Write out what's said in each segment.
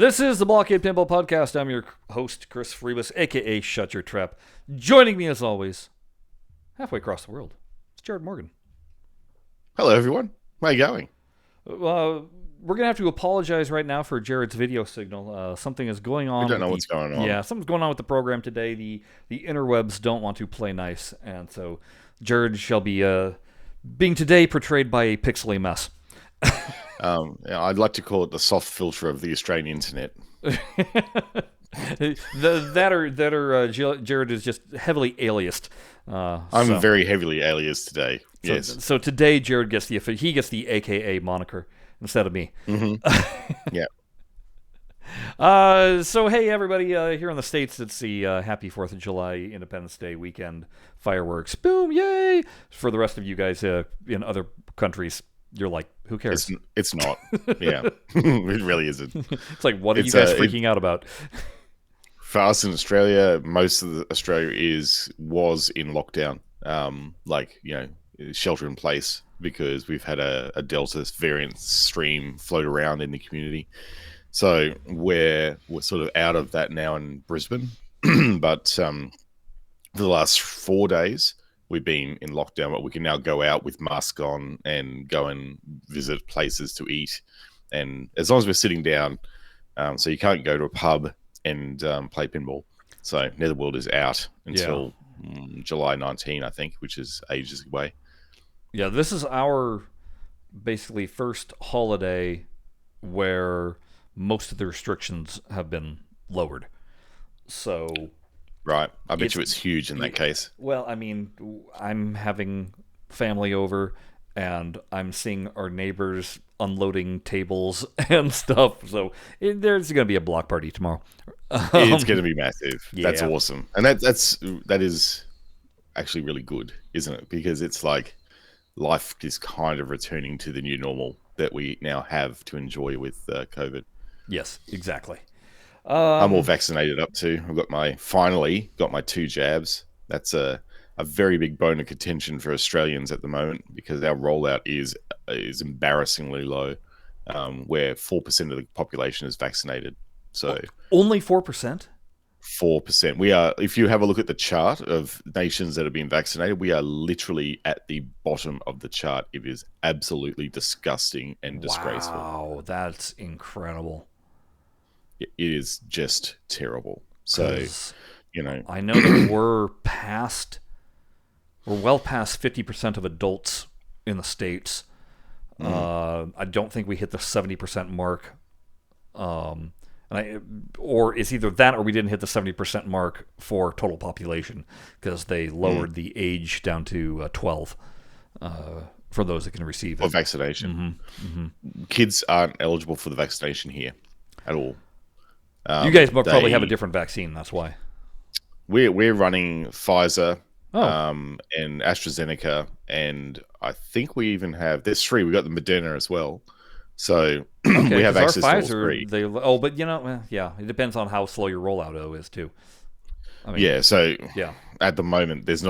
This is the BlahCade Pinball Podcast. I'm your host, Chris Freebus, a.k.a. Shut Your Trap. Joining me, as always, halfway across the world, it's Jared Morgan. Hello, everyone. How are you going? We're going to have to apologize right now for Jared's video signal. Something is going on. We don't know what's going on. Yeah, something's going on with the program today. The interwebs don't want to play nice, and so Jared shall be being today portrayed by a pixely mess. I'd like to call it the soft filter of the Australian internet. Jared is just heavily aliased. I'm very heavily aliased today. Yes. So today Jared gets the AKA moniker instead of me. Mm-hmm. Yeah. So hey everybody, here in the States it's the happy 4th of July Independence Day weekend fireworks. Boom, yay! For the rest of you guys in other countries, you're like, who cares? It's not. Yeah. It really isn't. It's like, what are you guys freaking out about? For us in Australia, most of Australia was in lockdown. Shelter in place, because we've had a Delta variant stream float around in the community. So we're sort of out of that now in Brisbane. But for the last 4 days, we've been in lockdown, but we can now go out with mask on and go and visit places to eat. And as long as we're sitting down, so you can't go to a pub and play pinball. So Netherworld is out until July 19, I think, which is ages away. Yeah, this is our basically first holiday where most of the restrictions have been lowered. So... Right. I bet you it's huge in that case. Well, I mean, I'm having family over, and I'm seeing our neighbors unloading tables and stuff. So there's going to be a block party tomorrow. It's going to be massive. Yeah. That's awesome. And that is actually really good, isn't it? Because it's like life is kind of returning to the new normal that we now have to enjoy with COVID. Yes, exactly. I'm all vaccinated up too. Finally got my 2 jabs. That's a very big bone of contention for Australians at the moment, because our rollout is embarrassingly low, where 4% of the population is vaccinated. So only 4%? 4%. We are, if you have a look at the chart of nations that have been vaccinated, we are literally at the bottom of the chart. It is absolutely disgusting and disgraceful. Wow, that's incredible. It is just terrible. So, I know that we're well past 50% of adults in the States. I don't think we hit the 70% mark. Or it's either that or we didn't hit the 70% mark for total population, because they lowered the age down to 12 for those that can receive it. For vaccination. Mm-hmm. Kids aren't eligible for the vaccination here at all. You guys probably have a different vaccine, that's why. We're running Pfizer and AstraZeneca, and I think we even have... There's 3. We got the Moderna as well. So we have access to all 3. But it depends on how slow your rollout is too. At the moment there's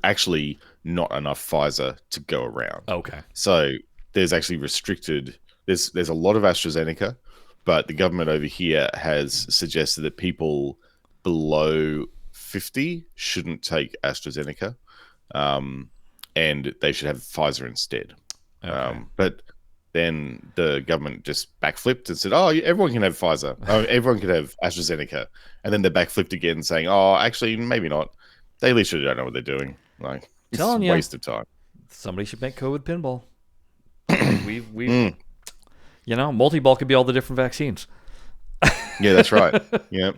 actually not enough Pfizer to go around. Okay. So there's actually restricted... There's a lot of AstraZeneca, but the government over here has suggested that people below 50 shouldn't take AstraZeneca, and they should have Pfizer instead. Okay. But then the government just backflipped and said, "Oh, everyone can have Pfizer. Oh, everyone can have AstraZeneca." And then they backflipped again, saying, "Oh, actually, maybe not. They literally don't know what they're doing. Like, it's a waste of time." Somebody should make COVID pinball. We've multi-ball could be all the different vaccines. Yeah, that's right. Yeah.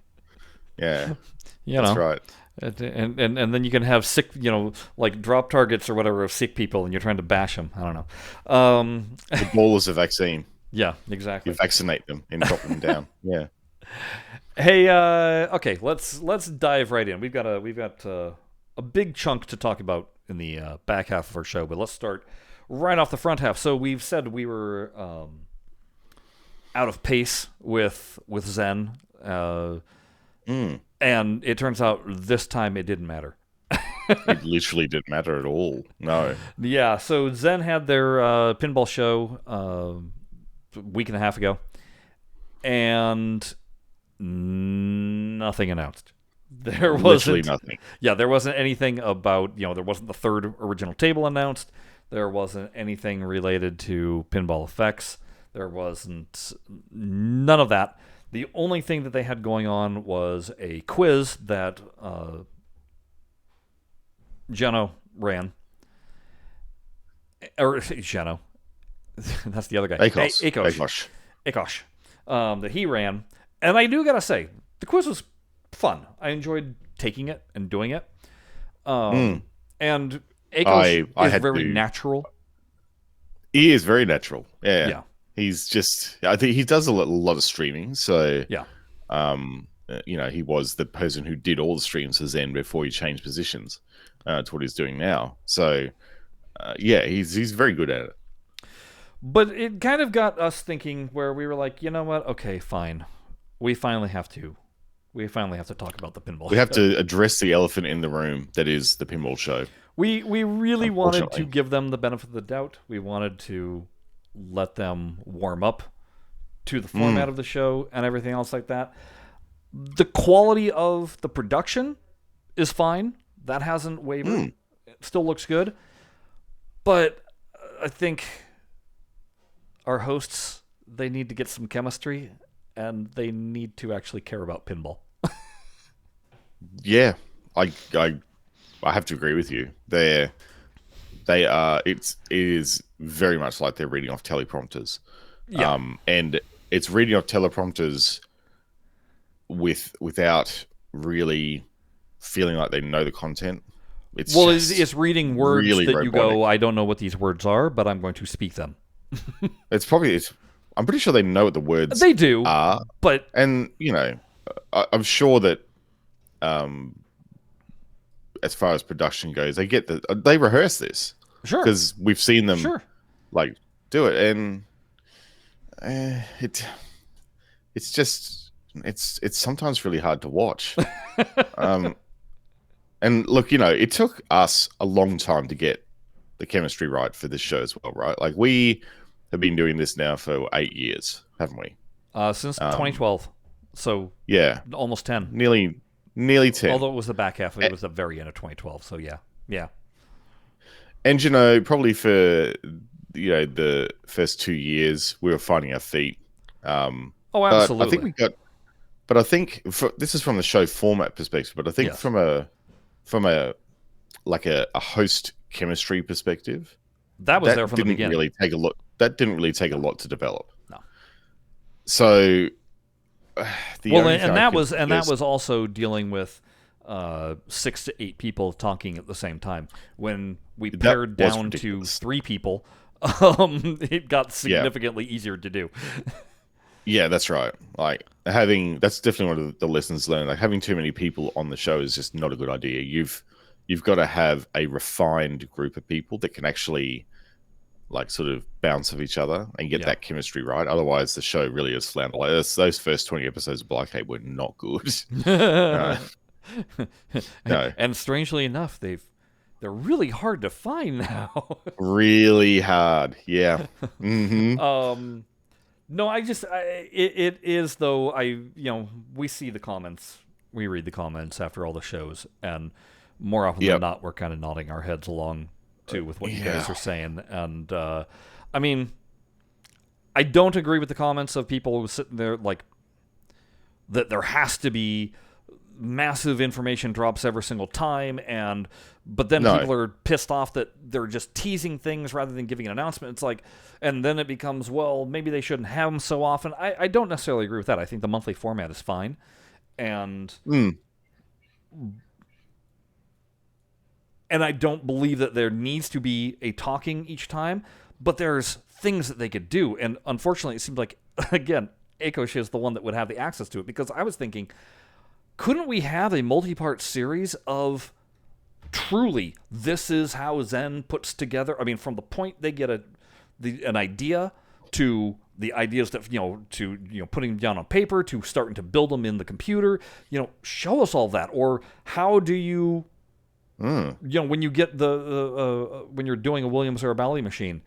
That's right. And then you can have sick, like drop targets or whatever of sick people, and you're trying to bash them. I don't know. The ball is a vaccine. Yeah, exactly. You vaccinate them and drop them down. Yeah. Hey, okay, let's dive right in. We've got a big chunk to talk about in the back half of our show, but let's start right off the front half. So we've said we were out of pace with Zen, and it turns out this time it didn't matter. It literally didn't matter at all. No. Yeah, so Zen had their pinball show a week and a half ago, and nothing announced. There Literally wasn't, nothing. yeah, there wasn't anything about, there wasn't the third original table announced. There wasn't anything related to pinball effects. There wasn't none of that. The only thing that they had going on was a quiz that Geno ran. Or Geno. That's the other guy. Akosh. That he ran. And I do gotta say, the quiz was fun. I enjoyed taking it and doing it. And Akosh is very natural. He is very natural. Yeah. Yeah. He's just, I think he does a lot of streaming. So, yeah. He was the person who did all the streams as Zen before he changed positions to what he's doing now. So, he's very good at it. But it kind of got us thinking where we were like, you know what? Okay, fine. We finally have to talk about the pinball. We have to address the elephant in the room that is the pinball show. We really wanted to give them the benefit of the doubt. We wanted to let them warm up to the format of the show and everything else like that. The quality of the production is fine. That hasn't wavered. It still looks good. But I think our hosts, they need to get some chemistry and they need to actually care about pinball. Yeah, I have to agree with you. They are. It is very much like they're reading off teleprompters. Yeah. And it's reading off teleprompters without really feeling like they know the content. It's reading words really that robotic. You go, I don't know what these words are, but I'm going to speak them. I'm pretty sure they know what the words they do are, but I'm sure that as far as production goes, they rehearse this, sure, because we've seen them like do it, and it's sometimes really hard to watch. And look, it took us a long time to get the chemistry right for this show as well, right? Like, we have been doing this now for 8 years, haven't we? Since 2012. So yeah, almost 10. Nearly 10. Although it was the back half, it was the very end of 2012. So yeah. And probably for the first 2 years, we were finding our feet. Absolutely. I think this is from the show format perspective. But I think from a host chemistry perspective, that was there from the beginning. That didn't really take a lot to develop. No. So, that was also dealing with 6 to 8 people talking at the same time. When we pared down to 3 people, it got significantly easier to do. Yeah, that's right. Like, that's definitely one of the lessons learned. Like, having too many people on the show is just not a good idea. You've got to have a refined group of people that can actually sort of bounce off each other and get that chemistry right. Otherwise, the show really is flounder. Like, those first 20 episodes of BlahCade were not good. No. And strangely enough, they're really hard to find now. Really hard, yeah. Mm-hmm. No, it is though. We see the comments, we read the comments after all the shows, and more often than not, we're kind of nodding our heads along too with what you guys are saying. And I mean, I don't agree with the comments of people who sitting there like that there has to be massive information drops every single time, but then people are pissed off that they're just teasing things rather than giving an announcement. It's like, and then it becomes, well, maybe they shouldn't have them so often. I don't necessarily agree with that. I think the monthly format is fine, and I don't believe that there needs to be a talking each time, but there's things that they could do. And unfortunately, it seems like, again, Akosh is the one that would have the access to it, because I was thinking, couldn't we have a multi-part series of truly, this is how Zen puts together, I mean, from the point they get an idea to the ideas that, putting them down on paper, to starting to build them in the computer, show us all that. Or how do you, when you get when you're doing a Williams or a Bally machine,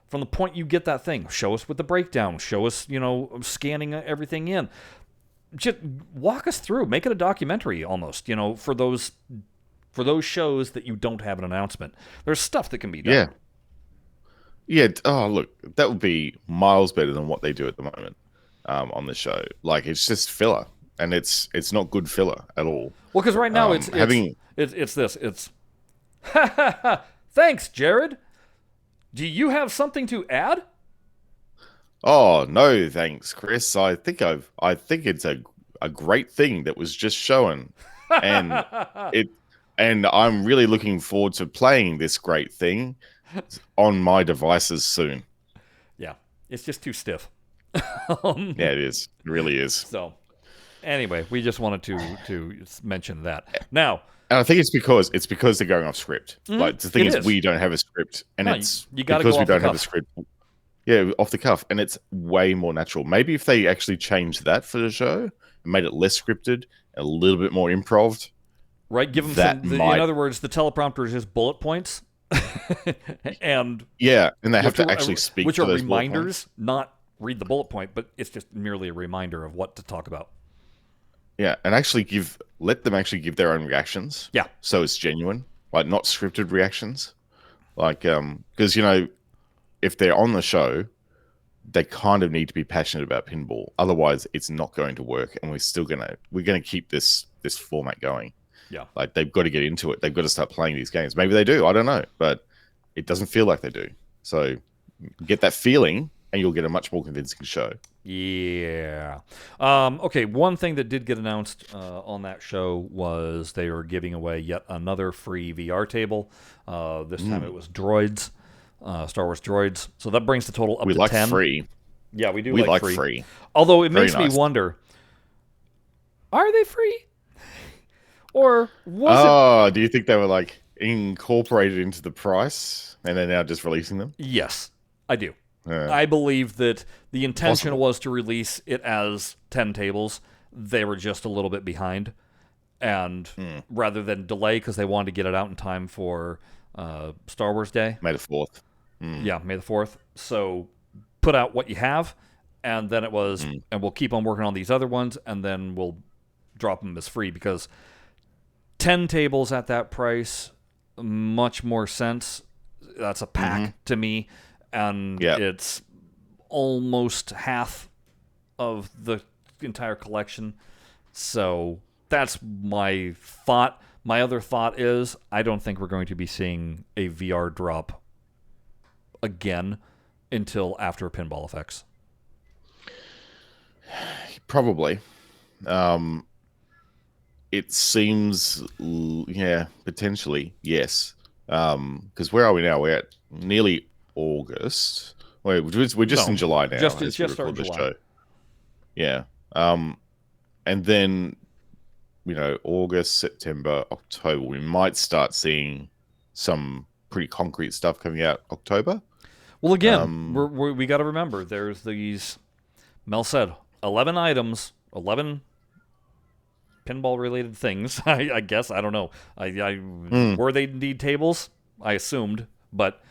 From the point you get that thing, show us with the breakdown, show us, scanning everything in. Just walk us through, make it a documentary almost, for those shows that you don't have an announcement. There's stuff that can be done. Yeah. Yeah. Oh, look, that would be miles better than what they do at the moment on the show. Like, it's just filler, and it's not good filler at all. Well, because right now it's thanks, Jared. Do you have something to add? Oh no, thanks, Chris. I think it's a great thing that was just shown, and I'm really looking forward to playing this great thing on my devices soon. Yeah, it's just too stiff. Yeah, it is. It really is. So, anyway, we just wanted to mention that. Now, and I think it's because they're going off script. Like, the thing is, we don't have a script, and you gotta because we don't have a script. Yeah, off the cuff, and it's way more natural. Maybe if they actually changed that for the show and made it less scripted, a little bit more improv. Right, give them in other words, the teleprompter is just bullet points. and they have to actually speak, which are reminders, not read the bullet point, but it's just merely a reminder of what to talk about. Yeah, and actually let them actually give their own reactions. Yeah, so it's genuine, like not scripted reactions. Like, because if they're on the show, they kind of need to be passionate about pinball. Otherwise, it's not going to work, and we're gonna keep this format going. Yeah, like they've got to get into it. They've got to start playing these games. Maybe they do. I don't know, but it doesn't feel like they do. So get that feeling, and you'll get a much more convincing show. Yeah. Okay, one thing that did get announced on that show was they were giving away yet another free VR table. This time it was droids, Star Wars droids. So that brings the total up to 10. We like free. Yeah, we do like free. free. Although it makes me wonder, are they free? Or was it... do you think they were like incorporated into the price and they're now just releasing them? Yes, I do. I believe that the intention was to release it as 10 tables. They were just a little bit behind. And rather than delay, because they wanted to get it out in time for Star Wars Day. May the 4th. Yeah, May the 4th. So put out what you have, and then it was, and we'll keep on working on these other ones, and then we'll drop them as free, because 10 tables at that price, much more sense. That's a pack to me. And it's almost half of the entire collection. So that's my thought. My other thought is I don't think we're going to be seeing a VR drop again until after Pinball Effects. Probably. It seems, potentially, yes. Because where are we now? We're at nearly August. Wait, we're just in July now. Just starting July. Show. Yeah. And then, August, September, October, we might start seeing some pretty concrete stuff coming out October. Well, again, we got to remember, there's these, Mel said, 11 items, 11 pinball-related things, I guess. I don't know. Were they indeed tables? I assumed, but...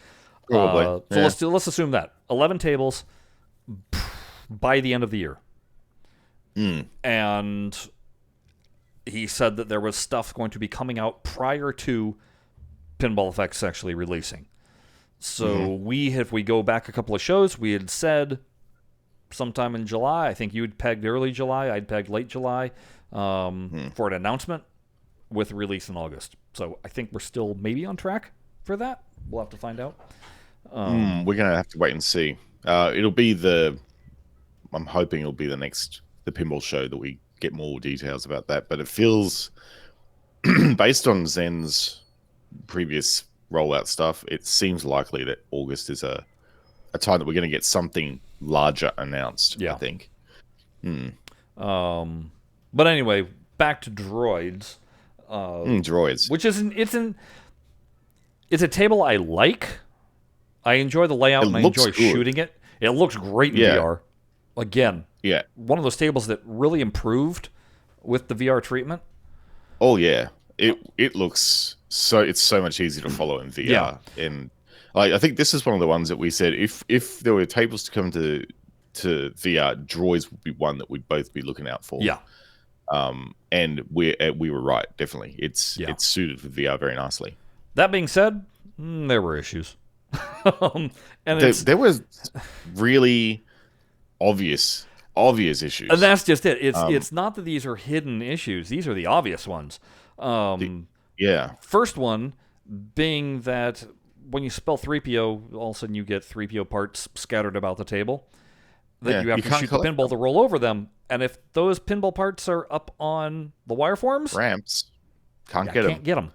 Probably. So let's assume that 11 tables by the end of the year. And he said that there was stuff going to be coming out prior to Pinball Effects actually releasing. So if we go back a couple of shows, we had said sometime in July. I think you had pegged early July. I'd pegged late July for an announcement with release in August. So I think we're still maybe on track for that. We'll have to find out. We're going to have to wait and see. I'm hoping it'll be the pinball show that we get more details about that. But it feels, based on Zen's previous rollout stuff, it seems likely that August is a time that we're going to get something larger announced, I think. But anyway, back to droids. Droids. Which it's a table I like. I enjoy the layout and I enjoy shooting it. It looks great in VR. Again, one of those tables that really improved with the VR treatment. Oh yeah, it looks it's so much easier to follow in VR. And Like I think this is one of the ones that we said if there were tables to come to VR, Droids would be one that we'd both be looking out for. Yeah. And we were right, definitely. It's suited for VR very nicely. That being said, there were issues. And there was really obvious issues. And that's just it. It's not that these are hidden issues. These are the obvious ones. First one being that when you spell 3PO, all of a sudden you get 3PO parts scattered about the table. That you have to shoot the pinball to roll over them. And if those pinball parts are up on the wireforms... ramps, can't get them.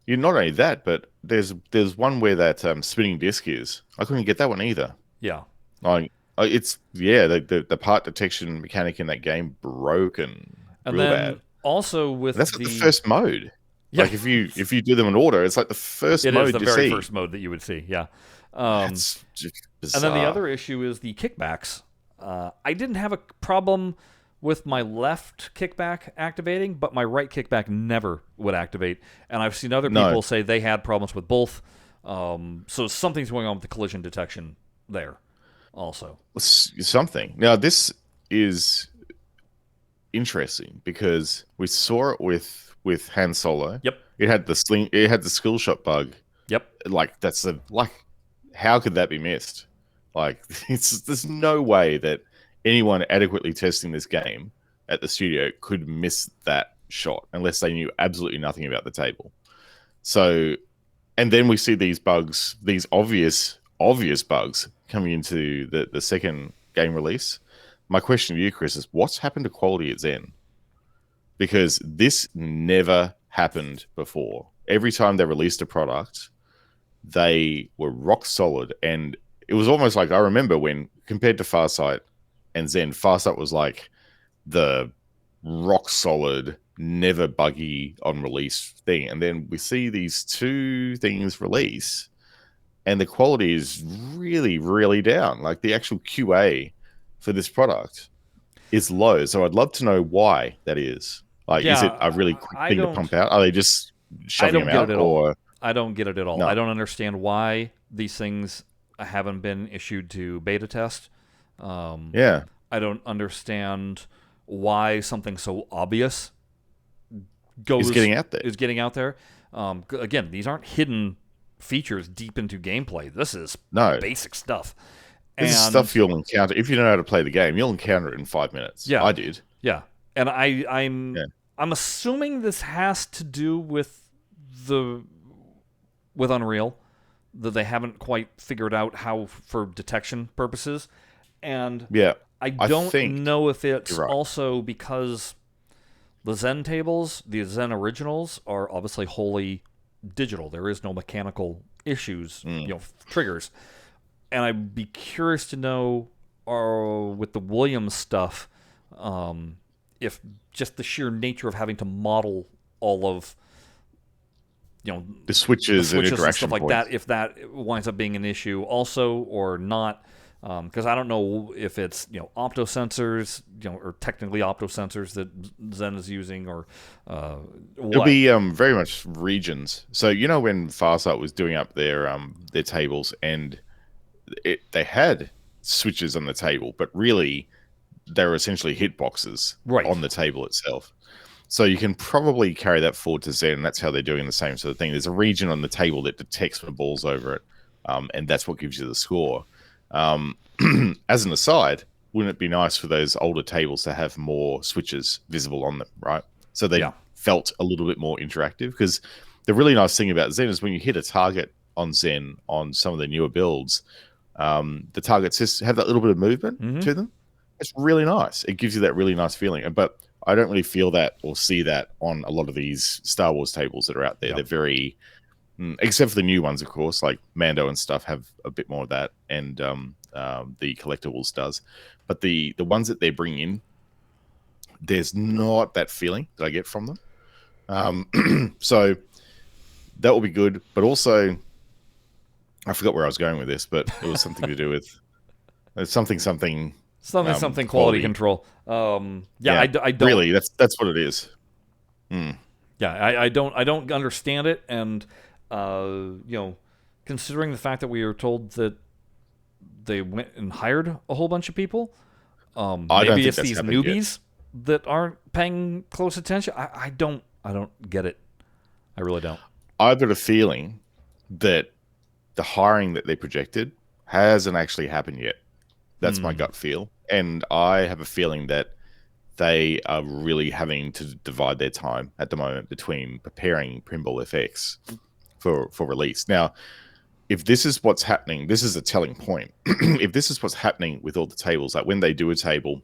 You're not only that, but there's one where that spinning disc is. I couldn't get that one either. Yeah. The part detection mechanic in that game broken. And real then bad. Also with that's like the first mode. Yeah. Like if you do them in order, it's like the first mode. It is the very first mode that you would see. Yeah. That's just bizarre. And then the other issue is the kickbacks. I didn't have a problem with my left kickback activating, but my right kickback never would activate. And I've seen other people say they had problems with both. So something's going on with the collision detection there also. Something. Now, this is interesting because we saw it with Han Solo. Yep. It had the skill shot bug. Yep. Like how could that be missed? Like there's no way that anyone adequately testing this game at the studio could miss that shot unless they knew absolutely nothing about the table. So, and then we see these bugs, these obvious bugs coming into the second game release. My question to you, Chris, is what's happened to quality at Zen? Because this never happened before. Every time they released a product, they were rock solid. And it was almost like, I remember when compared to Farsight and Zen, Farsight was like the rock solid, never buggy on release thing. And then we see these two things release and the quality is really, really down. Like the actual QA for this product is low. So I'd love to know why that is. Like, is it a really quick thing to pump out? Are they just shoving them out? I don't get it at all. No. I don't understand why these things haven't been issued to beta test. I don't understand why something so obvious is getting out there. Again, these aren't hidden features deep into gameplay. This is basic stuff. This is stuff you'll encounter. If you know how to play the game, you'll encounter it in 5 minutes. Yeah. I did. Yeah. And I'm assuming this has to do with Unreal, that they haven't quite figured out how for detection purposes. And I don't know if it's also because the Zen tables, the Zen originals, are obviously wholly digital. There is no mechanical issues, triggers. And I'd be curious to know, with the Williams stuff, if just the sheer nature of having to model all of the switches and and stuff like that, if that winds up being an issue also or not, because I don't know if it's opto sensors, or technically opto sensors that Zen is using, or it'll be very much regions. So when Farsight was doing up their tables, and they had switches on the table, but really they were essentially hitboxes on the table itself. So you can probably carry that forward to Zen, and that's how they're doing the same sort of thing. There's a region on the table that detects when balls over it, and that's what gives you the score. As an aside, wouldn't it be nice for those older tables to have more switches visible on them, right? So they felt a little bit more interactive, because the really nice thing about Zen is when you hit a target on Zen on some of the newer builds, the targets just have that little bit of movement to them. It's really nice. It gives you that really nice feeling. But I don't really feel that or see that on a lot of these Star Wars tables that are out there. Yep. They're very, except for the new ones, of course, like Mando and stuff have a bit more of that, and the Collectibles does. But the ones that they're bringing in, there's not that feeling that I get from them. So that will be good. But also, I forgot where I was going with this, but it was something to do with something quality control. I don't really. That's what it is. Yeah, I don't understand it, and considering the fact that we were told that they went and hired a whole bunch of people. I don't Maybe think it's that's these happened yet. newbies that aren't paying close attention. I don't get it. I really don't. I've got a feeling that the hiring that they projected hasn't actually happened yet. That's my gut feel. And I have a feeling that they are really having to divide their time at the moment between preparing Pinball FX for release. Now, if this is what's happening, this is a telling point. If this is what's happening with all the tables, like when they do a table,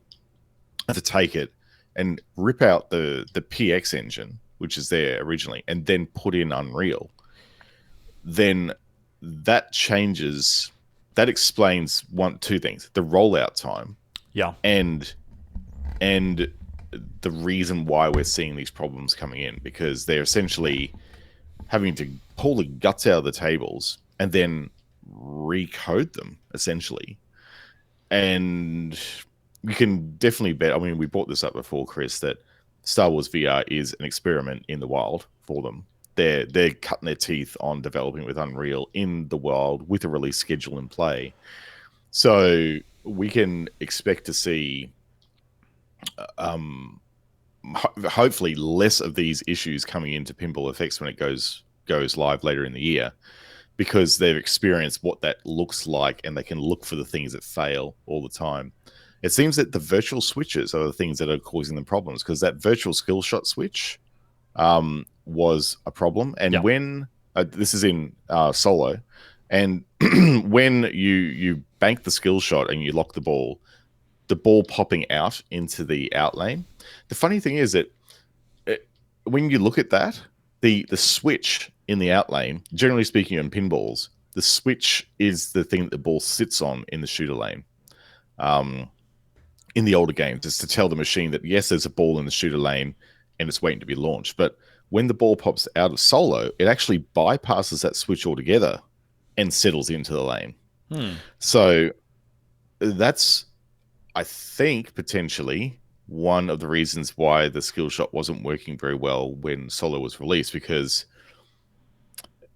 to take it and rip out the PX engine, which is there originally, and then put in Unreal, then that changes. That explains two things: the rollout time, Yeah. and the reason why we're seeing these problems coming in, because they're essentially having to pull the guts out of the tables and then recode them, essentially. And you can definitely bet, I mean, we brought this up before, Chris, that Star Wars VR is an experiment in the wild for them. They're cutting their teeth on developing with Unreal in the wild with a release schedule in play. So we can expect to see hopefully less of these issues coming into Pinball FX when it goes live later in the year, because they've experienced what that looks like and they can look for the things that fail all the time. It seems that the virtual switches are the things that are causing them problems, because that virtual skill shot switch was a problem. And when this is in solo, and when you bank the skill shot and you lock the ball popping out into the out lane. The funny thing is that when you look at that, the switch in the out lane, generally speaking on pinballs, the switch is the thing that the ball sits on in the shooter lane. In the older games, it's to tell the machine that, yes, there's a ball in the shooter lane and it's waiting to be launched. But when the ball pops out of solo, it actually bypasses that switch altogether and settles into the lane. So that's, I think, potentially one of the reasons why the skill shot wasn't working very well when Solo was released, because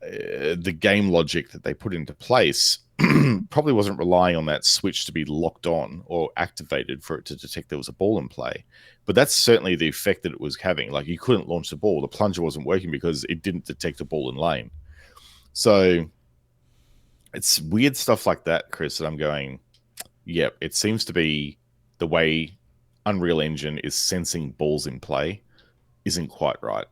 the game logic that they put into place probably wasn't relying on that switch to be locked on or activated for it to detect there was a ball in play. But that's certainly the effect that it was having. Like, you couldn't launch the ball. The plunger wasn't working because it didn't detect a ball in lane. So it's weird stuff like that, Chris, that I'm going, yep, it seems to be the way Unreal Engine is sensing balls in play isn't quite right.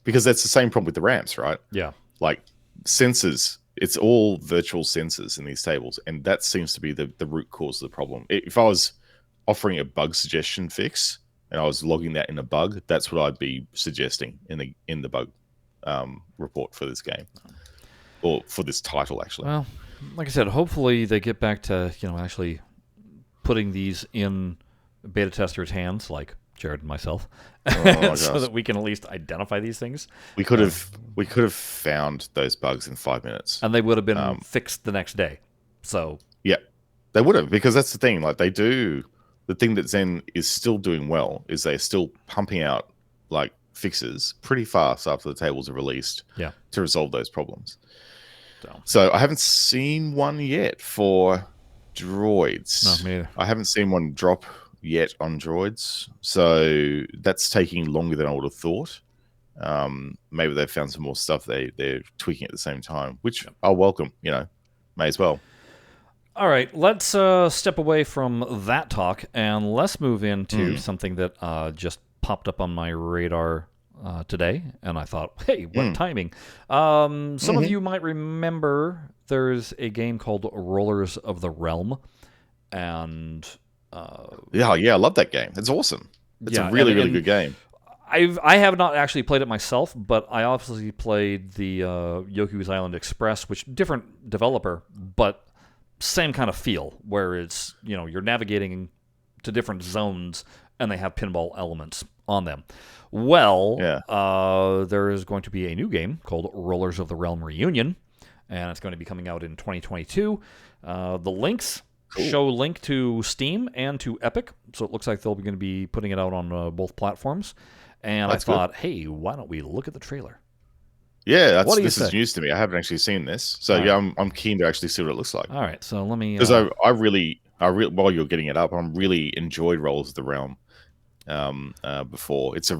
Because that's the same problem with the ramps, right? Yeah. Like, sensors, it's all virtual sensors in these tables, and that seems to be the root cause of the problem. If I was offering a bug suggestion fix and I was logging that in a bug, that's what I'd be suggesting in the bug report for this game, or for this title, actually. Well, like I said, hopefully they get back to actually putting these in beta testers' hands, like Jared and myself, so that we can at least identify these things. We could have found those bugs in 5 minutes, and they would have been fixed the next day. So yeah, they would have, because that's the thing. Like, they do, the thing that Zen is still doing well is they're still pumping out like fixes pretty fast after the tables are released, to resolve those problems. So I haven't seen one yet for droids. No, me either. I haven't seen one drop yet on droids, so that's taking longer than I would have thought. Maybe they've found some more stuff they're tweaking at the same time, which I'll welcome. May as well. All right, let's step away from that talk and let's move into something that just popped up on my radar today, and I thought, hey, what timing. Some of you might remember there's a game called Rollers of the Realm, and yeah, I love that game. It's awesome. It's a really good game. I have not actually played it myself, but I obviously played the Yoku's Island Express, which different developer, but same kind of feel, where it's you're navigating to different zones and they have pinball elements on them. Well, there is going to be a new game called Rollers of the Realm Reunion, and it's going to be coming out in 2022. The links show link to Steam and to Epic, so it looks like they'll be going to be putting it out on both platforms. And I thought, hey, why don't we look at the trailer? Yeah, What do you this is say? news to me. I haven't actually seen this, so All right. yeah, I'm keen to actually see what it looks like. All right. So let me. Because while you're getting it up, I really enjoyed Rolls of the Realm. Before it's a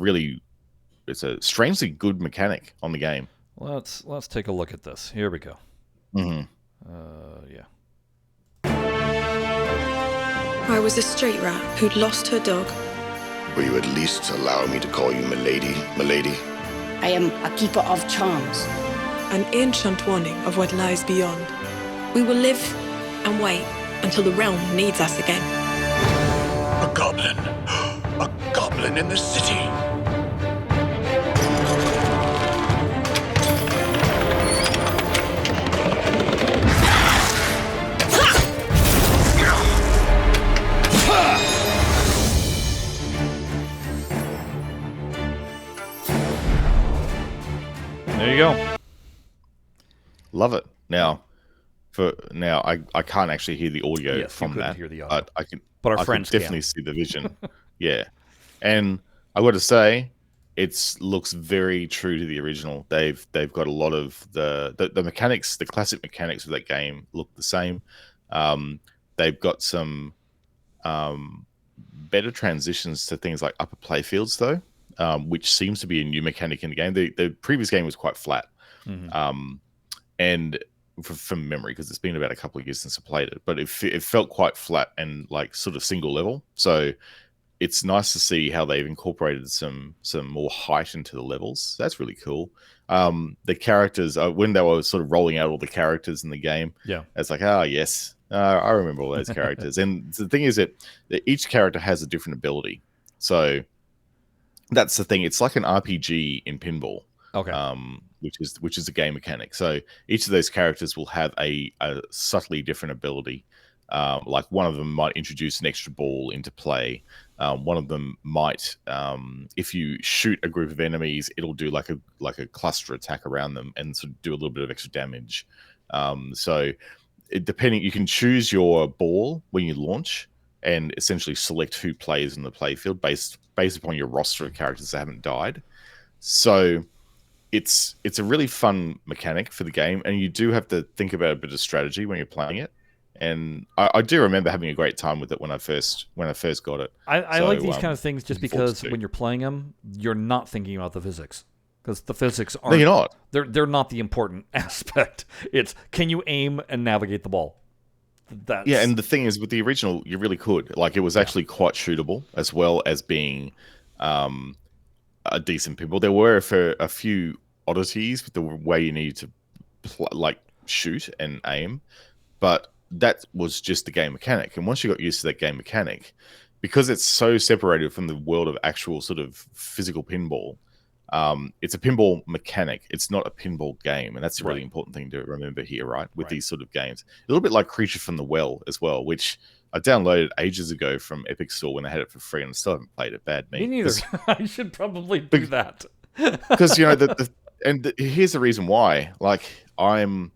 strangely good mechanic on the game. Let's take a look at this. Here we go. Hmm. Yeah. I was a street rat who'd lost her dog. Will you at least allow me to call you milady, milady? I am a keeper of charms. An ancient warning of what lies beyond. We will live and wait until the realm needs us again. A goblin. A goblin in the city. There you go. Love it. I can't actually hear the audio Yes, you from couldn't that, hear the audio. but I can. But our I friends can definitely see the vision. Yeah, and I got to say, it looks very true to the original. They've got a lot of the mechanics, the classic mechanics of that game look the same. They've got some better transitions to things like upper playfields, though, which seems to be a new mechanic in the game. The previous game was quite flat, and from memory, because it's been about a couple of years since I played it, but it felt quite flat and like sort of single level. So it's nice to see how they've incorporated some more height into the levels. That's really cool. The characters, when they were sort of rolling out all the characters in the game, Yeah. it's like, yes, I remember all those characters. And the thing is that each character has a different ability. So that's the thing. It's like an RPG in pinball. Okay. Which is a game mechanic. So each of those characters will have a subtly different ability. Like one of them might introduce an extra ball into play. One of them might, if you shoot a group of enemies, it'll do like a cluster attack around them and sort of do a little bit of extra damage. So depending, you can choose your ball when you launch and essentially select who plays in the playfield based upon your roster of characters that haven't died. So it's a really fun mechanic for the game, and you do have to think about a bit of strategy when you're playing it. And I do remember having a great time with it when I first got it. I like these kind of things just because to. when you're playing them, you're not thinking about the physics. Because the physics aren't. No, you're not. They're not the important aspect. It's can you aim and navigate the ball. Yeah, and the thing is, with the original, you really could. Like, it was actually quite shootable, as well as being a decent pinball. There were a few oddities with the way you needed to shoot and aim, but that was just the game mechanic. And once you got used to that game mechanic, because it's so separated from the world of actual sort of physical pinball, it's a pinball mechanic. It's not a pinball game, and that's a really important thing to remember here, right? With these sort of games, a little bit like Creature from the Well as well, which I downloaded ages ago from Epic Store when they had it for free, and I still haven't played it. Bad me. Me neither. I should probably do that. Because here's the reason why. Like, I'm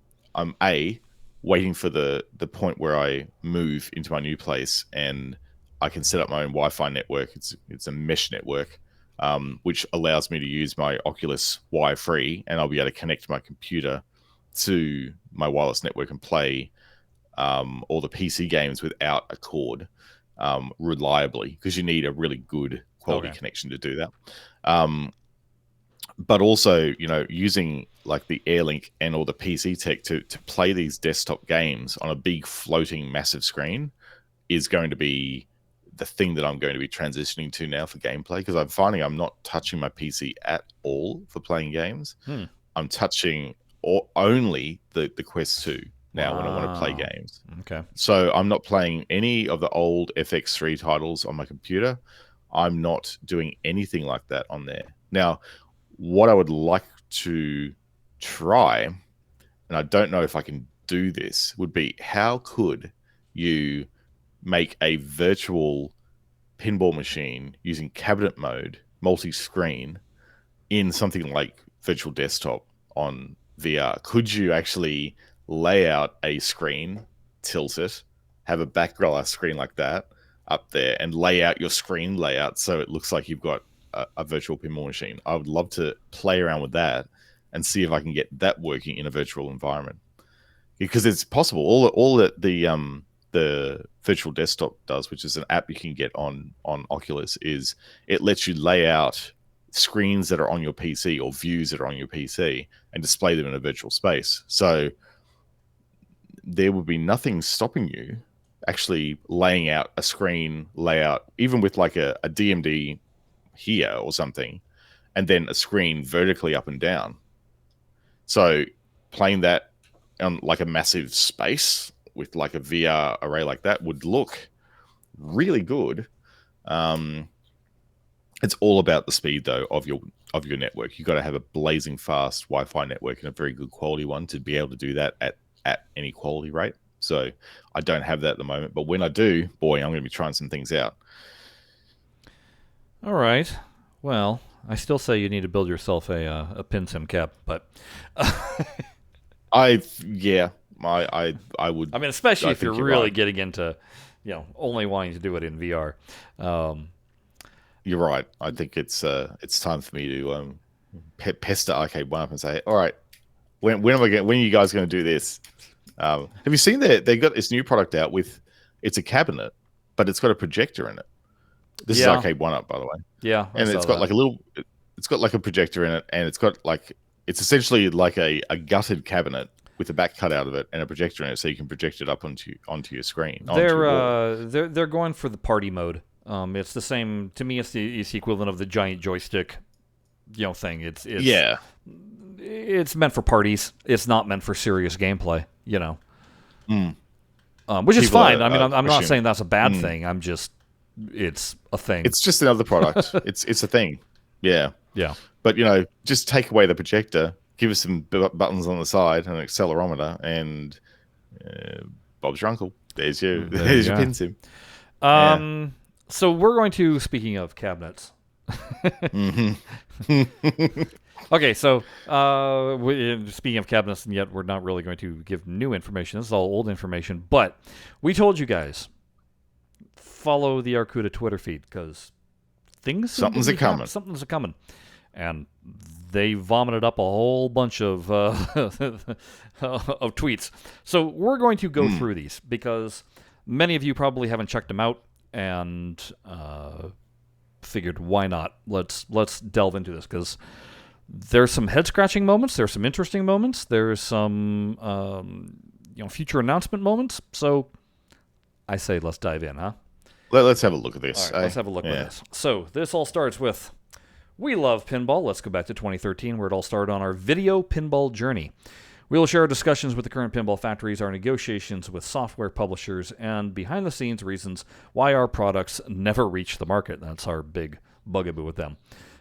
waiting for the point where I move into my new place and I can set up my own Wi-Fi network. It's a mesh network, which allows me to use my Oculus Wi-Free, and I'll be able to connect my computer to my wireless network and play all the PC games without a cord reliably, because you need a really good quality connection to do that. But also, using like the AirLink and all the PC tech to play these desktop games on a big floating massive screen is going to be the thing that I'm going to be transitioning to now for gameplay, because I'm finding I'm not touching my PC at all for playing games. I'm touching only the Quest 2 now when I want to play games. Okay. So I'm not playing any of the old FX3 titles on my computer. I'm not doing anything like that on there. Now, what I would like to try, and I don't know if I can do this, would be how could you make a virtual pinball machine using cabinet mode, multi-screen, in something like Virtual Desktop on VR? Could you actually lay out a screen, tilt it, have a background screen like that up there, and lay out your screen layout so it looks like you've got a virtual pinball machine? I would love to play around with that and see if I can get that working in a virtual environment, because it's possible. All that the virtual desktop does, which is an app you can get on Oculus, is it lets you lay out screens that are on your PC or views that are on your PC and display them in a virtual space. So there would be nothing stopping you actually laying out a screen layout, even with like a DMD here or something, and then a screen vertically up and down. So playing that on like a massive space with like a VR array like that would look really good. It's all about the speed though of your network. You've got to have a blazing fast Wi-Fi network and a very good quality one to be able to do that at any quality rate. So I don't have that at the moment, but when I do, boy, I'm going to be trying some things out. All right. Well, I still say you need to build yourself a pin sim cap, but I would. I mean, especially if you're really getting into, only wanting to do it in VR. You're right. I think it's time for me to pester Arcade One up and say, all right, when are you guys going to do this? Have you seen they got this new product out with, it's a cabinet, but it's got a projector in it. This is Arcade One Up, by the way. Yeah, and it's got it's got like a projector in it, and it's got like, it's essentially like a gutted cabinet with the back cut out of it and a projector in it, so you can project it up onto your screen. They're going for the party mode. It's the same to me. It's the equivalent of the giant joystick, thing. It's meant for parties. It's not meant for serious gameplay. Which is fine. I mean, I'm not saying that's a bad thing. I'm just, it's a thing. It's just another product. It's a thing. Yeah. Yeah. But just take away the projector, give us some buttons on the side and an accelerometer, and Bob's your uncle. There's your pin sim. So we're going to, speaking of cabinets. Okay, so speaking of cabinets, and yet we're not really going to give new information. This is all old information, but we told you guys, follow the Arcooda Twitter feed, because something's a coming. And they vomited up a whole bunch of of tweets. So we're going to go through these, because many of you probably haven't checked them out, and figured, why not? Let's delve into this, because there's some head-scratching moments, there's some interesting moments, there's some future announcement moments. So I say let's dive in, huh? Let's have a look at this. All right, let's have a look at this. So this all starts with, we love pinball. Let's go back to 2013, where it all started on our video pinball journey. We will share our discussions with the current pinball factories, our negotiations with software publishers, and behind-the-scenes reasons why our products never reach the market. That's our big bugaboo with them.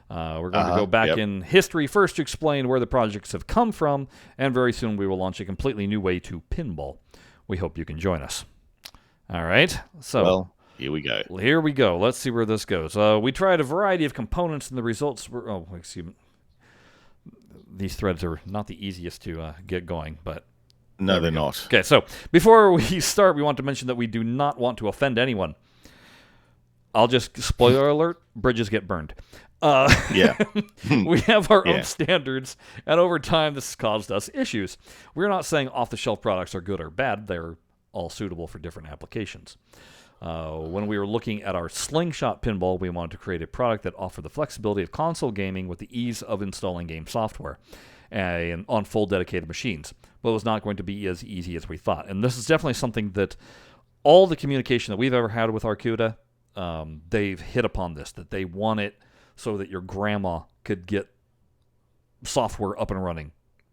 We're going to go back in history first to explain where the projects have come from, and very soon we will launch a completely new way to pinball. We hope you can join us. All right. So, well, here we go. Let's see where this goes. We tried a variety of components, and the results were... Oh, excuse me. These threads are not the easiest to get going, but... No, they're not. Okay, so before we start, we want to mention that we do not want to offend anyone. I'll just... Spoiler alert, bridges get burned. We have our own standards, and over time this has caused us issues. We're not saying off-the-shelf products are good or bad. They're all suitable for different applications. When we were looking at our Slingshot pinball, we wanted to create a product that offered the flexibility of console gaming with the ease of installing game software and on full dedicated machines. But it was not going to be as easy as we thought. And this is definitely something that all the communication that we've ever had with Arcooda, they've hit upon this, that they want it so that your grandma could get software up and running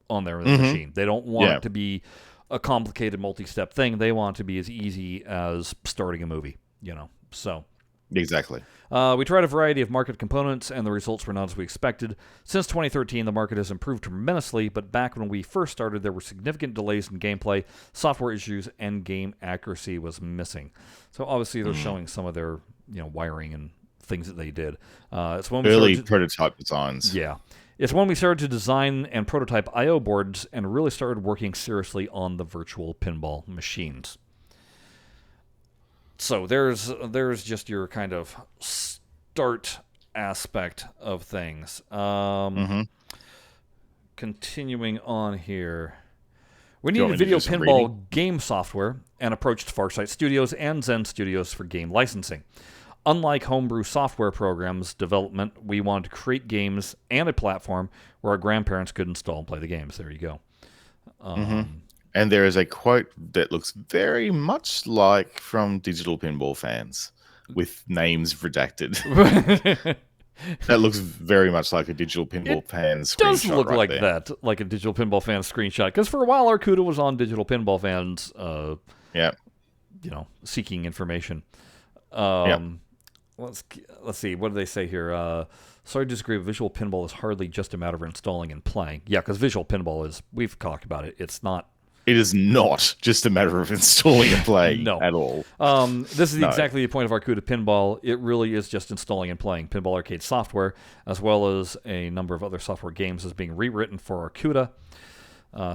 on their machine. They don't want it to be a complicated multi-step thing. They want it to be as easy as starting a movie, So exactly. We tried a variety of market components, and the results were not as we expected. Since 2013, the market has improved tremendously, but back when we first started, there were significant delays in gameplay, software issues, and game accuracy was missing. So obviously, they're showing some of their wiring and things that they did. It's when early prototype designs. Yeah. It's when we started to design and prototype I/O boards and really started working seriously on the virtual pinball machines. So there's just your kind of start aspect of things. Kind continuing on here. We Do you needed want me to video do some pinball game software and approached Farsight Studios and Zen Studios for game licensing. Unlike homebrew software programs development, we wanted to create games and a platform where our grandparents could install and play the games. There you go. And there is a quote that looks very much like from Digital Pinball Fans, with names redacted. That looks very much like a Digital Pinball Fans screenshot. Does look right like there. that, like a Digital Pinball Fans screenshot. Because for a while, Arcooda was on Digital Pinball Fans, Yeah. seeking information. Let's see. What do they say here? Sorry to disagree. Visual pinball is hardly just a matter of installing and playing. Yeah, because visual pinball is. We've talked about it. It's not. It is not just a matter of installing and playing No. at all. This is exactly the point of Arcooda Pinball. It really is just installing and playing Pinball Arcade software, as well as a number of other software games is being rewritten for Arcooda,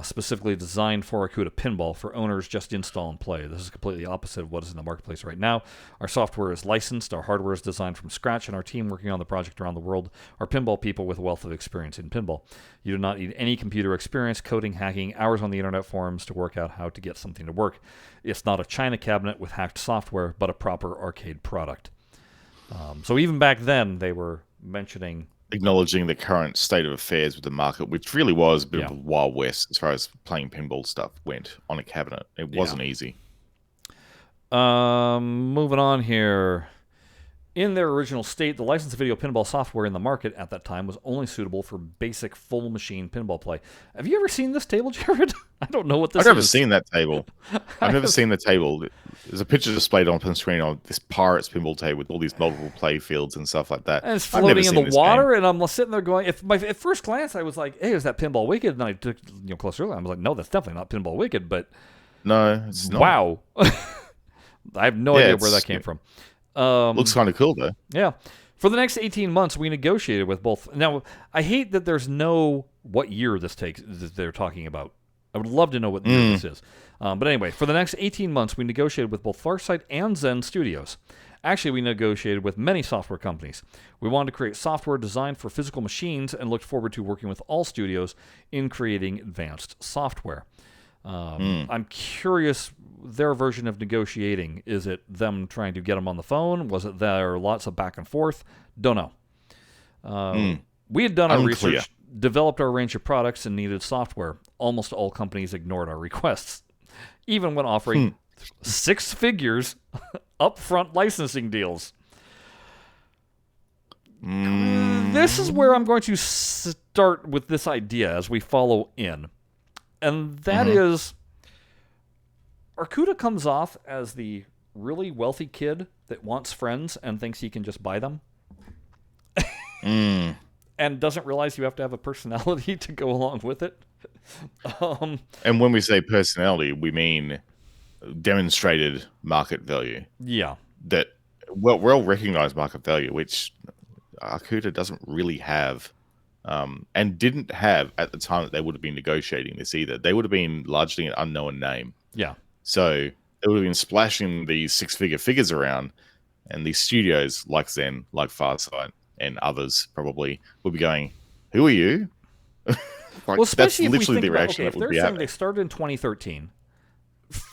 specifically designed for Arcooda Pinball for owners just install and play. This is completely opposite of what is in the marketplace right now. Our software is licensed, our hardware is designed from scratch, and our team working on the project around the world are pinball people with a wealth of experience in pinball. You do not need any computer experience, coding, hacking, hours on the internet forums to work out how to get something to work. It's not a China cabinet with hacked software, but a proper arcade product. So even back then, they were mentioning... Acknowledging the current state of affairs with the market, which really was a bit of Yeah. a wild west as far as playing pinball stuff went on a cabinet. It wasn't easy. Moving on here. In their original state, the licensed video pinball software in the market at that time was only suitable for basic full machine pinball play. Have you ever seen this table, Jared? I don't know what this is. I've never seen that table. I've never seen the table. There's a picture displayed on the screen on this Pirates pinball table with all these multiple play fields and stuff like that. And it's I've never floating in seen the this water, game. and I'm sitting there going, at first glance, I was like, hey, is that Pinball Wicked? And I took closer look. I was like, no, that's definitely not Pinball Wicked, but No, it's not. wow. I have no idea where that came from. Looks kind of cool, though. Yeah. For the next 18 months, we negotiated with both. Now, I hate that there's no what year this takes that they're talking about. I would love to know what year this is. But anyway, for the next 18 months, we negotiated with both Farsight and Zen Studios. Actually, we negotiated with many software companies. We wanted to create software designed for physical machines and looked forward to working with all studios in creating advanced software. I'm curious, their version of negotiating, is it them trying to get them on the phone? Was it there lots of back and forth? Don't know. We had done our Unclear. research, developed our range of products, and needed software. Almost all companies ignored our requests, even when offering 6 figures upfront licensing deals. This is where I'm going to start with this idea as we follow in. And that is, Arcooda comes off as the really wealthy kid that wants friends and thinks he can just buy them. And doesn't realize you have to have a personality to go along with it. And when we say personality, we mean demonstrated market value. Yeah. That well-recognized market value, which Arcooda doesn't really have. And didn't have at the time that they would have been negotiating this either. They would have been largely an unknown name. Yeah. So they would have been splashing these 6-figure figures around, and these studios like Zen, like Farsight, and others probably would be going, "Who are you?" Well, especially that's if we literally think the about, reaction okay, that if would they're be saying happening. they started in 2013,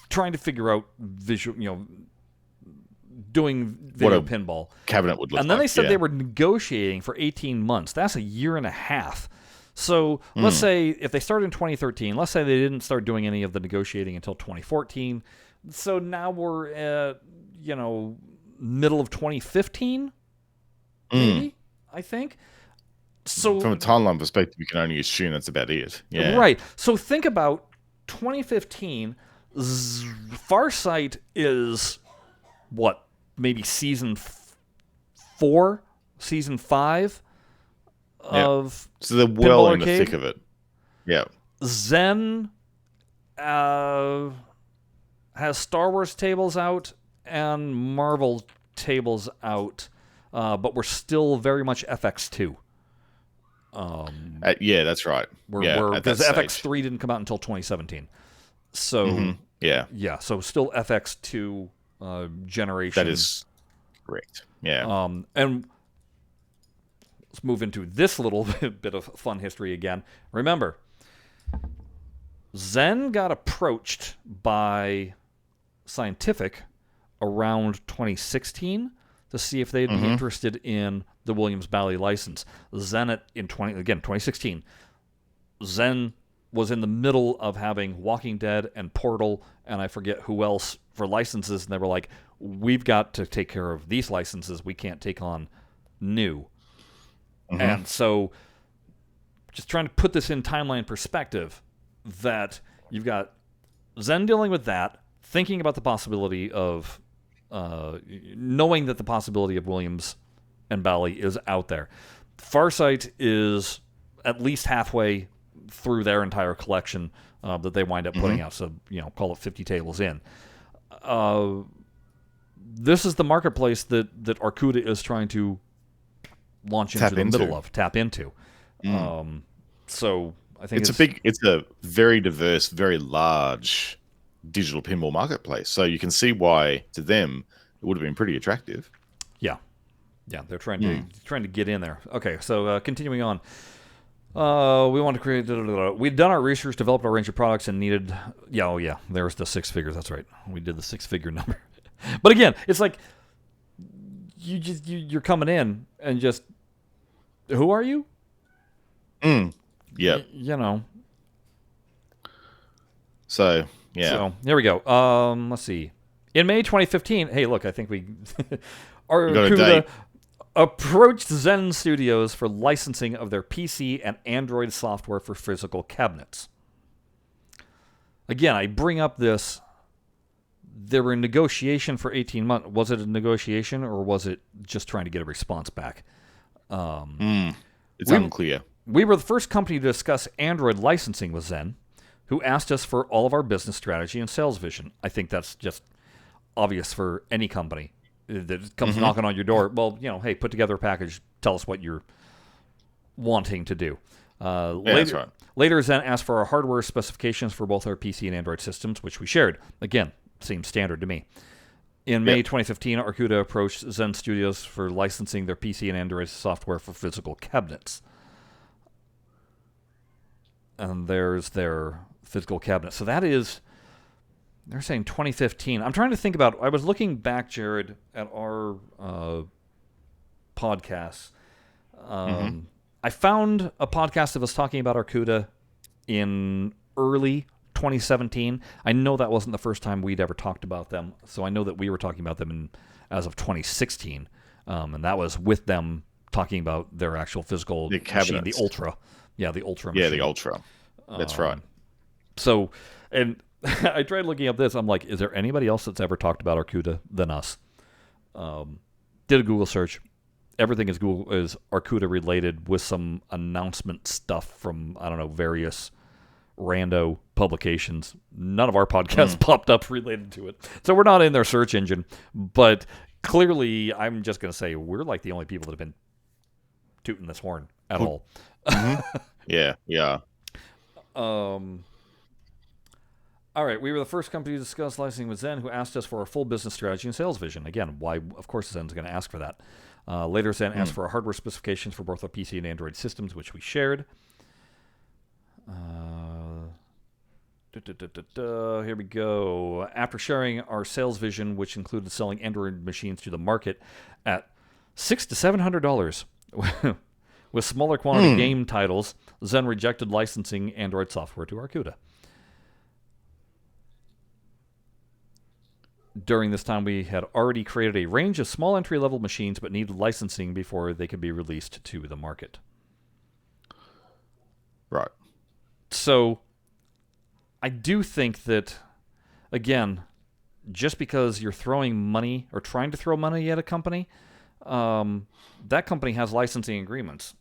trying to figure out visual, doing video What a pinball. cabinet would look And then like, they said yeah. they were negotiating for 18 months. That's a year and a half. So let's say if they started in 2013, let's say they didn't start doing any of the negotiating until 2014. So now we're at, middle of 2015, maybe, I think. So From a timeline perspective, you can only assume that's about it. Yeah. right. So think about 2015. Farsight is what? Maybe season 4, season 5 of So they're well Pinball in the Arcade? thick of it. Yeah. Zen has Star Wars tables out and Marvel tables out, but we're still very much FX2. Yeah, that's right. Because at that FX3 didn't come out until 2017. So Yeah, so still FX2 generation. that is correct. Yeah. And let's move into this little bit of fun history again. Remember, Zen got approached by Scientific around 2016 to see if they'd be interested in the Williams-Bally license. Zen in 2016. Zen was in the middle of having Walking Dead and Portal, and I forget who else for licenses, and they were like, we've got to take care of these licenses. We can't take on new. And so just trying to put this in timeline perspective, that you've got Zen dealing with that, thinking about the possibility of, knowing that the possibility of Williams and Bally is out there. Farsight is at least halfway through their entire collection that they wind up putting out. So, call it 50 tables in. This is the marketplace that Arcooda is trying to launch into the middle of, tap into. So I think it's a very diverse, very large digital pinball marketplace. So you can see why to them it would have been pretty attractive. Yeah, they're trying to get in there. Okay, so continuing on. We want to create. We'd done our research, developed our range of products, and needed. There's the 6 figures. That's right. We did the 6-figure number. But again, it's like you're coming in and just, who are you? Yeah. So So here we go. Let's see. In May 2015. Hey, look, I think we Arcooda approached Zen Studios for licensing of their PC and Android software for physical cabinets. Again, I bring up this. They were in negotiation for 18 months. Was it a negotiation, or was it just trying to get a response back? It's unclear. We were the first company to discuss Android licensing with Zen, who asked us for all of our business strategy and sales vision. I think that's just obvious for any company that comes knocking on your door. Well, hey, put together a package. Tell us what you're wanting to do. That's right. Later, Zen asked for our hardware specifications for both our PC and Android systems, which we shared. Again, seems standard to me. In May 2015, Arcooda approached Zen Studios for licensing their PC and Android software for physical cabinets. And there's their physical cabinet. So that is, they're saying 2015. I'm trying to think about, I was looking back, Jared, at our podcasts. I found a podcast of us talking about Arcooda in early 2017. I know that wasn't the first time we'd ever talked about them, so I know that we were talking about them as of 2016, and that was with them talking about their actual physical machine, the Ultra. Yeah, the Ultra machine. Yeah, the Ultra. That's right. So, and I tried looking up this. I'm like, is there anybody else that's ever talked about Arcooda than us? Did a Google search. Everything is Arcooda related with some announcement stuff from, I don't know, various rando publications. None of our podcasts popped up related to it. So we're not in their search engine. But clearly, I'm just going to say, we're like the only people that have been tooting this horn at all. Yeah. All right, we were the first company to discuss licensing with Zen, who asked us for a full business strategy and sales vision. Again, why? Of course, Zen's going to ask for that. Later, Zen asked for our hardware specifications for both our PC and Android systems, which we shared. Here we go. After sharing our sales vision, which included selling Android machines to the market at $600 to $700 with smaller quantity game titles, Zen rejected licensing Android software to Arcooda. During this time, we had already created a range of small entry-level machines but needed licensing before they could be released to the market. Right. So, I do think that, again, just because you're throwing money or trying to throw money at a company, that company has licensing agreements,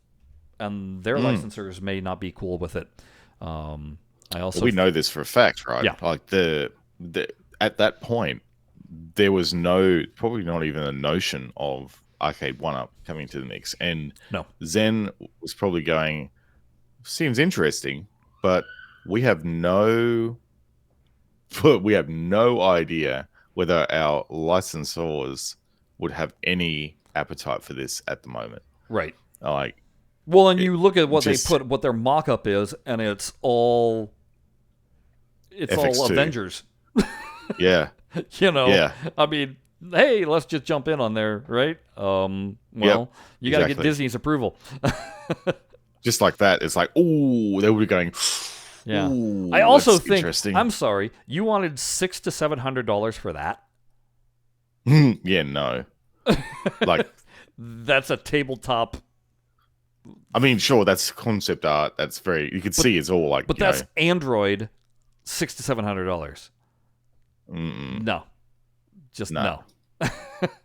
and their licensors may not be cool with it. We know this for a fact, right? Yeah. Like at that point, there was probably not even a notion of Arcade 1-Up coming to the mix. And no. Zen was probably going, seems interesting, but we have no idea whether our licensors would have any appetite for this at the moment. Right. Like, well, and you look at what they put, what their mock-up is, and it's all it's FX2. all Avengers. Yeah. Yeah. I mean, hey, let's just jump in on there, right? You got to get exactly. Disney's approval. Just like that, it's like, ooh, they would be going. Yeah. Ooh, I also that's think, interesting. I'm sorry, you wanted $600 to $700 for that? Yeah, no. Like, that's a tabletop. I mean, sure, that's concept art. That's very, you can see it's all like, but that's Android, $600 to $700. No, just no.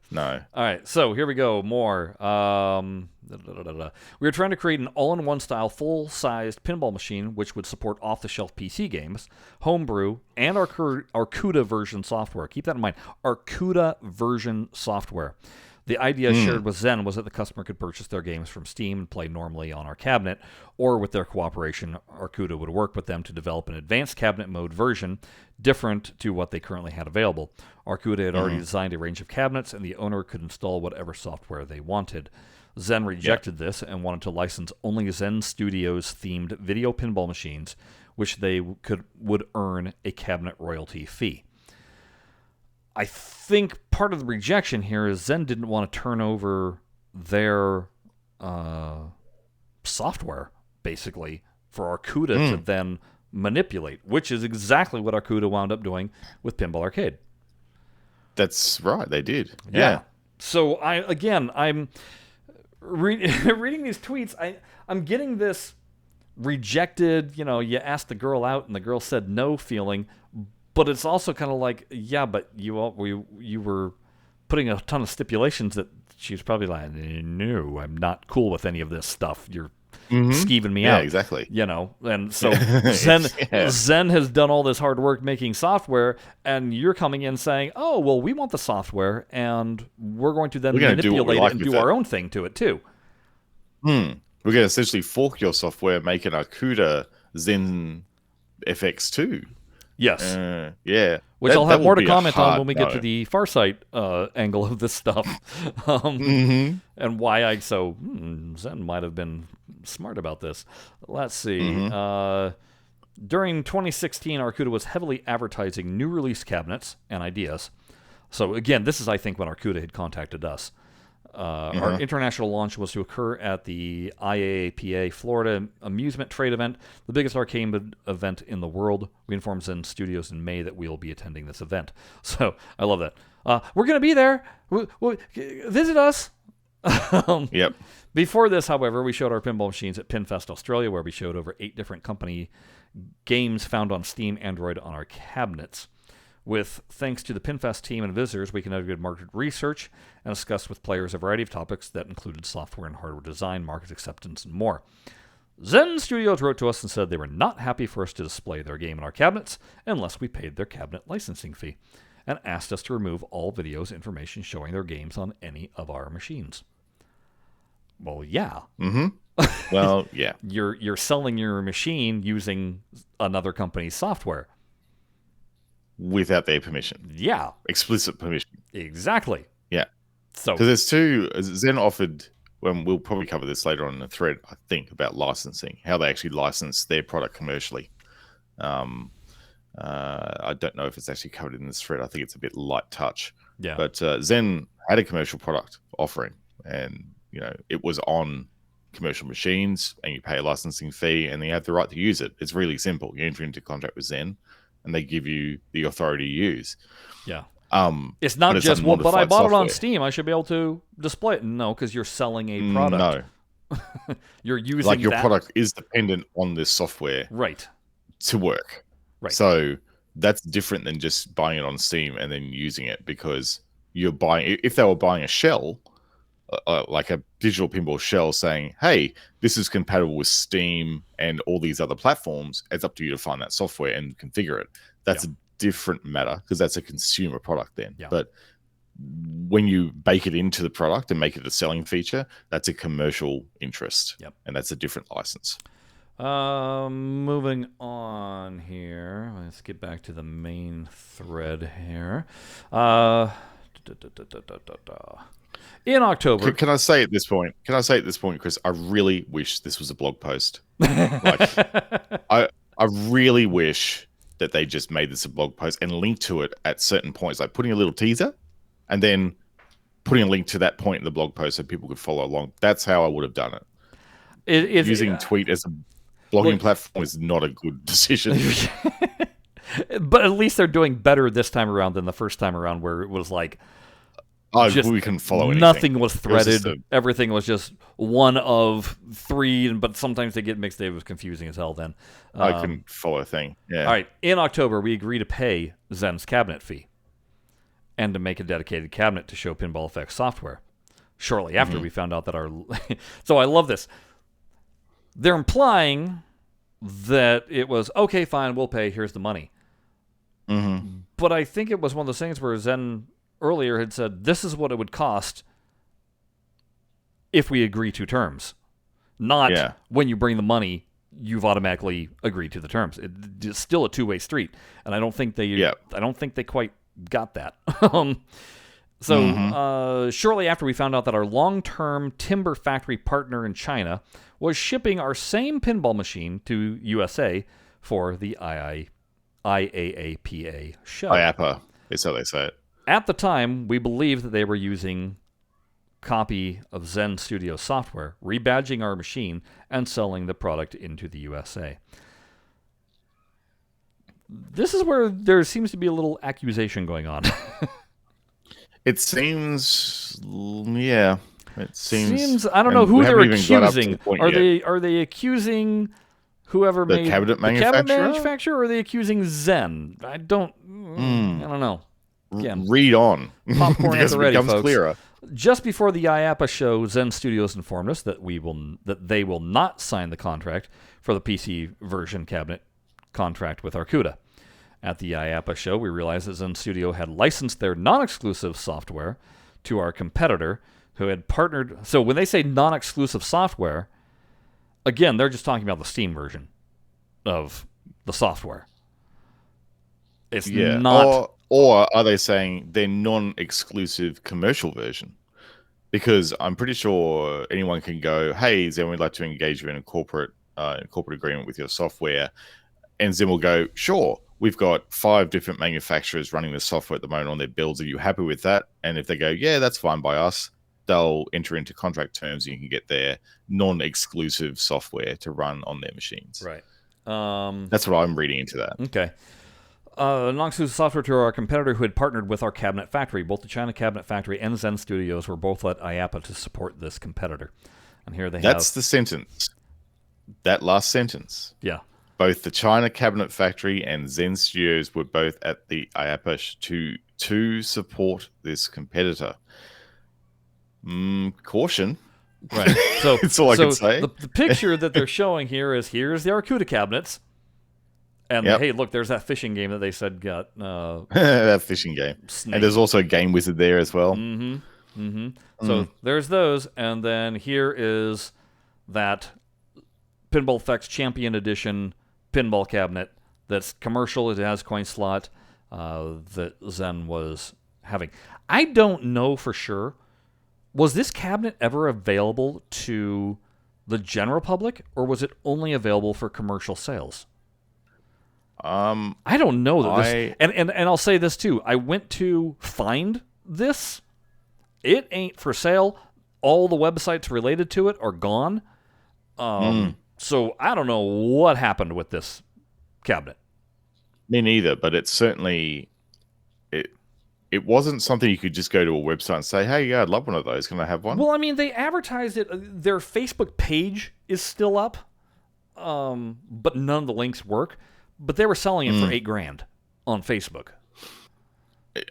No. All right, so here we go. More. We were trying to create an all-in-one style, full-sized pinball machine which would support off-the-shelf PC games, homebrew, and Arcooda version software. Keep that in mind. Arcooda version software. The idea shared with Zen was that the customer could purchase their games from Steam and play normally on our cabinet, or with their cooperation, Arcooda would work with them to develop an advanced cabinet mode version different to what they currently had available. Arcooda had already designed a range of cabinets, and the owner could install whatever software they wanted. Zen rejected this and wanted to license only Zen Studios themed video pinball machines, which they would earn a cabinet royalty fee. I think part of the rejection here is Zen didn't want to turn over their software, basically, for Arcooda to then manipulate, which is exactly what Arcooda wound up doing with Pinball Arcade. That's right, they did. Yeah. So I'm reading these tweets. I'm getting this rejected. You asked the girl out and the girl said no feeling. But it's also kind of like, yeah, but you were putting a ton of stipulations that she was probably like, no, I'm not cool with any of this stuff. You're skeeving me out. Yeah, exactly. And so Zen has done all this hard work making software, and you're coming in saying, oh, well, we want the software, and we're going to then manipulate it and do our own thing to it, too. We're going to essentially fork your software, make an Arcooda Zen FX2. Yes. Yeah. Which I'll have more to comment on when we get to the Farsight angle of this stuff. And why Zen might have been smart about this. Let's see. During 2016, Arcooda was heavily advertising new release cabinets and ideas. So again, this is, I think, when Arcooda had contacted us. Our international launch was to occur at the IAAPA Florida Amusement Trade event, the biggest arcade event in the world. We informed Zen Studios in May that we will be attending this event. So I love that. We're going to be there. Visit us. Yep. Before this, however, we showed our pinball machines at PinFest Australia, where we showed over 8 different company games found on Steam, Android on our cabinets. With thanks to the PinFest team and visitors, we conducted market research and discussed with players a variety of topics that included software and hardware design, market acceptance, and more. Zen Studios wrote to us and said they were not happy for us to display their game in our cabinets unless we paid their cabinet licensing fee, and asked us to remove all videos, information showing their games on any of our machines. Well, yeah. Well, yeah. You're selling your machine using another company's software. Without their permission. Yeah. Explicit permission. Exactly. Yeah. So, because there's two, Zen offered, we'll probably cover this later on in the thread, I think, about licensing, how they actually license their product commercially. I don't know if it's actually covered in this thread. I think it's a bit light touch. Yeah. But Zen had a commercial product offering, and it was on commercial machines, and you pay a licensing fee, and you have the right to use it. It's really simple. You enter into contract with Zen, and they give you the authority to use. Yeah. It's not just, but I bought it on Steam. I should be able to display it. No, because you're selling a product. No. You're using like your product is dependent on this software to work. Right. So that's different than just buying it on Steam and then using it, because you're buying, if they were buying a shell, like a digital pinball shell saying, hey, this is compatible with Steam and all these other platforms, it's up to you to find that software and configure it. That's a different matter, because that's a consumer product then. Yeah. But when you bake it into the product and make it a selling feature, that's a commercial interest. Yep. And that's a different license. Moving on here. Let's get back to the main thread here. In October. Can I say at this point, Chris, I really wish this was a blog post. Like, I really wish that they just made this a blog post and linked to it at certain points, like putting a little teaser and then putting a link to that point in the blog post so people could follow along. That's how I would have done it. Using Tweet as a blogging platform is not a good decision. But at least they're doing better this time around than the first time around, where it was like, we couldn't follow anything. Nothing was threaded. Everything was just one of three, but sometimes they get mixed. It was confusing as hell then. I couldn't follow a thing. Yeah. All right. In October, we agreed to pay Zen's cabinet fee and to make a dedicated cabinet to show Pinball Effects software. Shortly after, we found out that our... So I love this. They're implying that it was, okay, fine, we'll pay, here's the money. But I think it was one of those things where Zen earlier had said, this is what it would cost if we agree to terms. Not when you bring the money, you've automatically agreed to the terms. It's still a two-way street, and I don't think they quite got that. Shortly after, we found out that our long-term timber factory partner in China was shipping our same pinball machine to USA for the IAAPA show. IAPA is how they say it. At the time, we believed that they were using copy of Zen Studio software, rebadging our machine, and selling the product into the USA. This is where there seems to be a little accusation going on. It seems, yeah. It seems. I don't know who they're accusing. Are they accusing whoever made the cabinet manufacturer? Or are they accusing Zen? I don't know. Again, read on. Popcorn at the ready, folks. Clearer. Just before the IAPA show, Zen Studios informed us that they will not sign the contract for the PC version cabinet contract with Arcooda. At the IAPA show, we realized that Zen Studio had licensed their non-exclusive software to our competitor, who had partnered. So when they say non-exclusive software, again, they're just talking about the Steam version of the software. It's not. Or are they saying their non-exclusive commercial version? Because I'm pretty sure anyone can go, hey, Zen, we'd like to engage you in a corporate agreement with your software. And Zen will go, sure, we've got 5 different manufacturers running the software at the moment on their builds. Are you happy with that? And if they go, yeah, that's fine by us, they'll enter into contract terms and you can get their non-exclusive software to run on their machines. Right. That's what I'm reading into that. Okay. Non-exclusive software to our competitor who had partnered with our cabinet factory. Both the China Cabinet Factory and Zen Studios were both at IAPA to support this competitor. And here they That's the sentence. That last sentence. Yeah. Both the China Cabinet Factory and Zen Studios were both at the IAPA to support this competitor. Caution. Right. So that's all I can say. The picture that they're showing here's the Arcooda cabinets. And hey, look, there's that fishing game that they said got that fishing game. Snake. And there's also a Game Wizard there as well. So there's those, and then here is that Pinball Effects Champion Edition pinball cabinet that's commercial. It has coin slot that Zen was having. I don't know for sure. Was this cabinet ever available to the general public, or was it only available for commercial sales? I don't know that this, and I'll say this too. I went to find this. It ain't for sale. All the websites related to it are gone. So I don't know what happened with this cabinet. Me neither, but it's certainly it wasn't something you could just go to a website and say, hey, yeah, I'd love one of those. Can I have one? Well, I mean, they advertised it. Their Facebook page is still up, but none of the links work. But they were selling it for $8,000 on Facebook.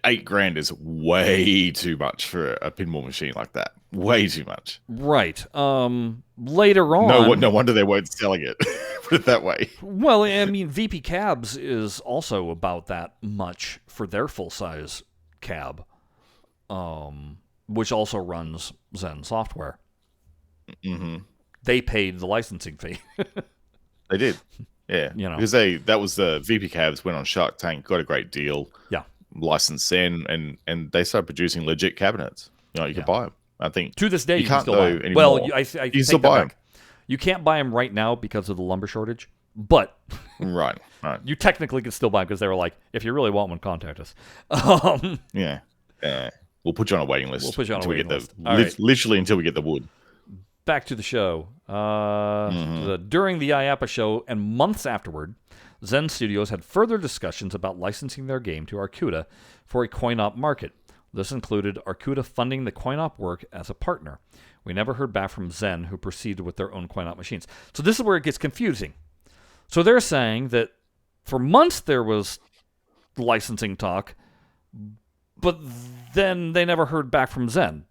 $8,000 is way too much for a pinball machine like that. Way too much. Right. Later on, no wonder they weren't selling it. Put it that way. Well, I mean, VP Cabs is also about that much for their full size cab, which also runs Zen software. They paid the licensing fee. They did. Yeah, because that was the VP Cabs went on Shark Tank, got a great deal. Yeah, licensed Zen, and they started producing legit cabinets. You could buy them. I think to this day you can't can still buy them. Anymore. Well, I you still buy them. You can't buy them right now because of the lumber shortage, But Right. you technically can still buy them because they were like, if you really want one, contact us. Yeah. We'll put you on a waiting list. We'll put you on a until we waiting get list. the All right. literally until we get the wood. Back to the show. During the IAPA show and months afterward, Zen Studios had further discussions about licensing their game to Arcooda for a coin-op market. This included Arcooda funding the coin-op work as a partner. We never heard back from Zen, who proceeded with their own coin-op machines. So this is where it gets confusing. So they're saying that for months there was licensing talk, but then they never heard back from Zen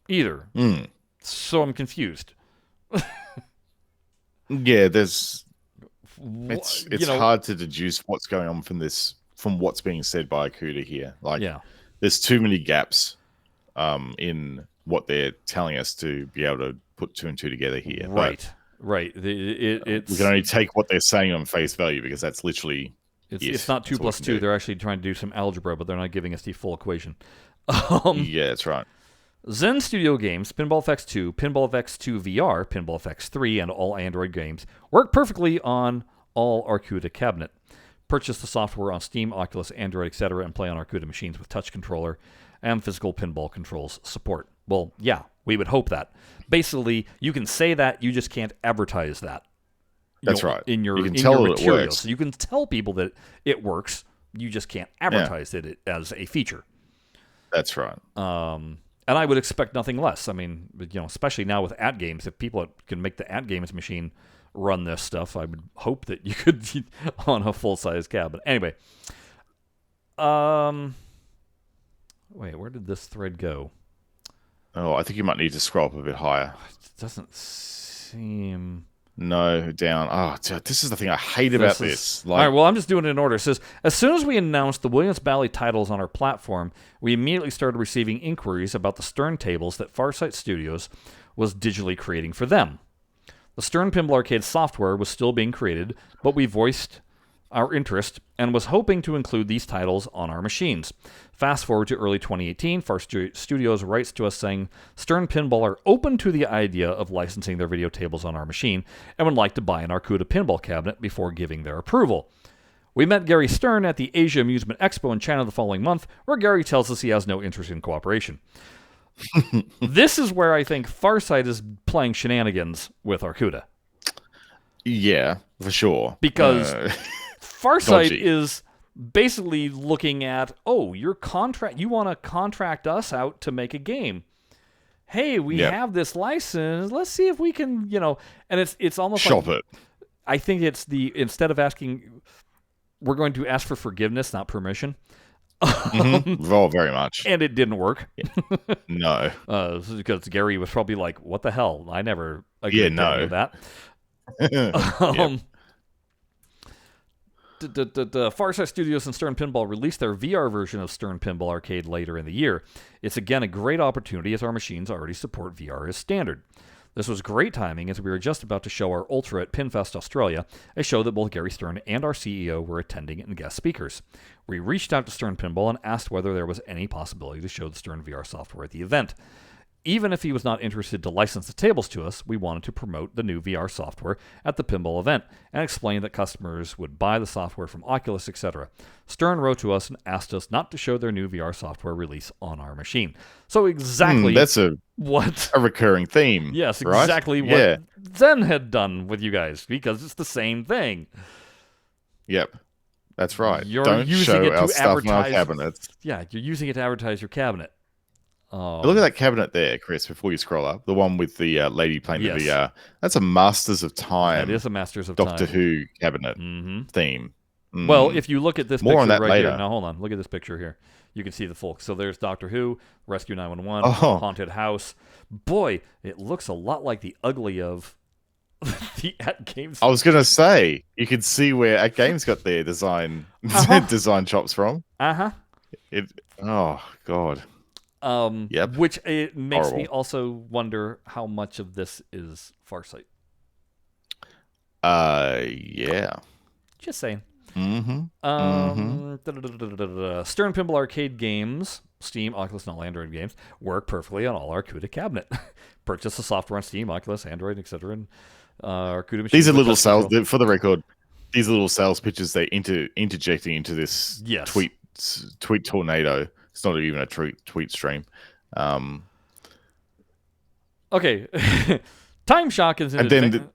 either. So I'm confused. Yeah, it's hard to deduce what's going on from what's being said by Arcooda here. There's too many gaps in what they're telling us to be able to put two and two together here. Right. We can only take what they're saying on face value because that's literally it's not 2 plus 2. They're actually trying to do some algebra, but they're not giving us the full equation. Yeah, that's right. Zen Studio games, Pinball FX 2, Pinball FX 2 VR, Pinball FX 3, and all Android games work perfectly on all Arcooda cabinet. Purchase the software on Steam, Oculus, Android, etc., and play on Arcooda machines with touch controller and physical pinball controls support. Well, yeah, we would hope that. Basically, you can say that, you just can't advertise that. That's right. In your materials. It works. So you can tell people that it works, you just can't advertise it as a feature. That's right. And I would expect nothing less. I mean, especially now with @games, if people can make the @games machine run this stuff, I would hope that you could on a full-size cabinet. Anyway, wait, where did this thread go? Oh, I think you might need to scroll up a bit higher. It doesn't seem... No, down. Oh, this is the thing I hate about this. All right, well, I'm just doing it in order. It says, as soon as we announced the Williams-Bally titles on our platform, we immediately started receiving inquiries about the Stern tables that Farsight Studios was digitally creating for them. The Stern Pinball Arcade software was still being created, but we voiced our interest and was hoping to include these titles on our machines. Fast forward to early 2018, Farsight Studios writes to us saying, Stern Pinball are open to the idea of licensing their video tables on our machine and would like to buy an Arcooda pinball cabinet before giving their approval. We met Gary Stern at the Asia Amusement Expo in China the following month, where Gary tells us he has no interest in cooperation. This is where I think Farsight is playing shenanigans with Arcooda. Yeah, for sure. Because Farsight dodgy. is basically looking at, your contract, you want to contract us out to make a game. Hey, we have this license. Let's see if we can, and it's almost shop like, it. I think it's instead of asking, we're going to ask for forgiveness, not permission. Oh, very much. And it didn't work. No. Because Gary was probably like, what the hell? I never agreed to any of that. Farsight Studios and Stern Pinball released their VR version of Stern Pinball Arcade later in the year. It's again a great opportunity as our machines already support VR as standard. This was great timing as we were just about to show our Ultra at PinFest Australia, a show that both Gary Stern and our CEO were attending and guest speakers. We reached out to Stern Pinball and asked whether there was any possibility to show the Stern VR software at the event. Even if he was not interested to license the tables to us, we wanted to promote the new VR software at the pinball event and explain that customers would buy the software from Oculus, etc. Stern wrote to us and asked us not to show their new VR software release on our machine. So exactly that's a recurring theme. Yes, right? exactly what Zen had done with you guys, because it's the same thing. Yep. That's right. Don't using show it our to stuff in our advertise. cabinets. Yeah, you're using it to advertise your cabinet. Look at that cabinet there, Chris, before you scroll up. The one with the lady playing the VR. That's a Masters of Time. That is a Masters of Doctor Time. Who cabinet theme. Well, if you look at this More picture on that right later. here. Now, hold on. Look at this picture here. You can see the folk. So there's Doctor Who, Rescue 911, Haunted House. Boy, it looks a lot like the ugly of the @games. I was going to say, you can see where @games got their design design chops from. Oh, God. Which it makes me Horrible. also wonder how much of this is Farsight. Yeah. Just saying. Mm-hmm. Stern Pinball Arcade games, Steam, Oculus, and all Android games work perfectly on all Arcooda cabinet. Purchase the software on Steam, Oculus, Android, etc., and Arcooda machines. These are with little touch sales, control. for the record. These are little sales pitches they interjecting into this Yes. tweet tornado. It's not even a tweet stream. Okay. Time Shock is And then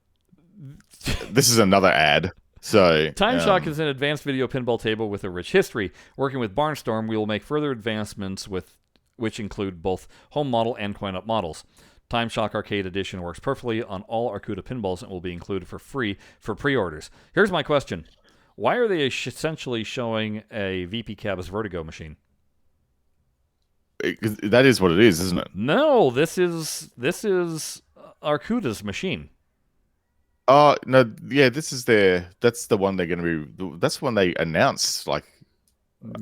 this is another ad. So Time Shock is an advanced video pinball table with a rich history. Working with Barnstorm, we will make further advancements which include both home model and coin-up models. Time Shock Arcade Edition works perfectly on all Arcooda pinballs and will be included for free for pre-orders. Here's my question. Why are they essentially showing a VP Cab's Vertigo machine? That is what it is, isn't it? No, this is Arcooda's machine. Oh no, yeah, that's the one they're going to be. That's the one they announced like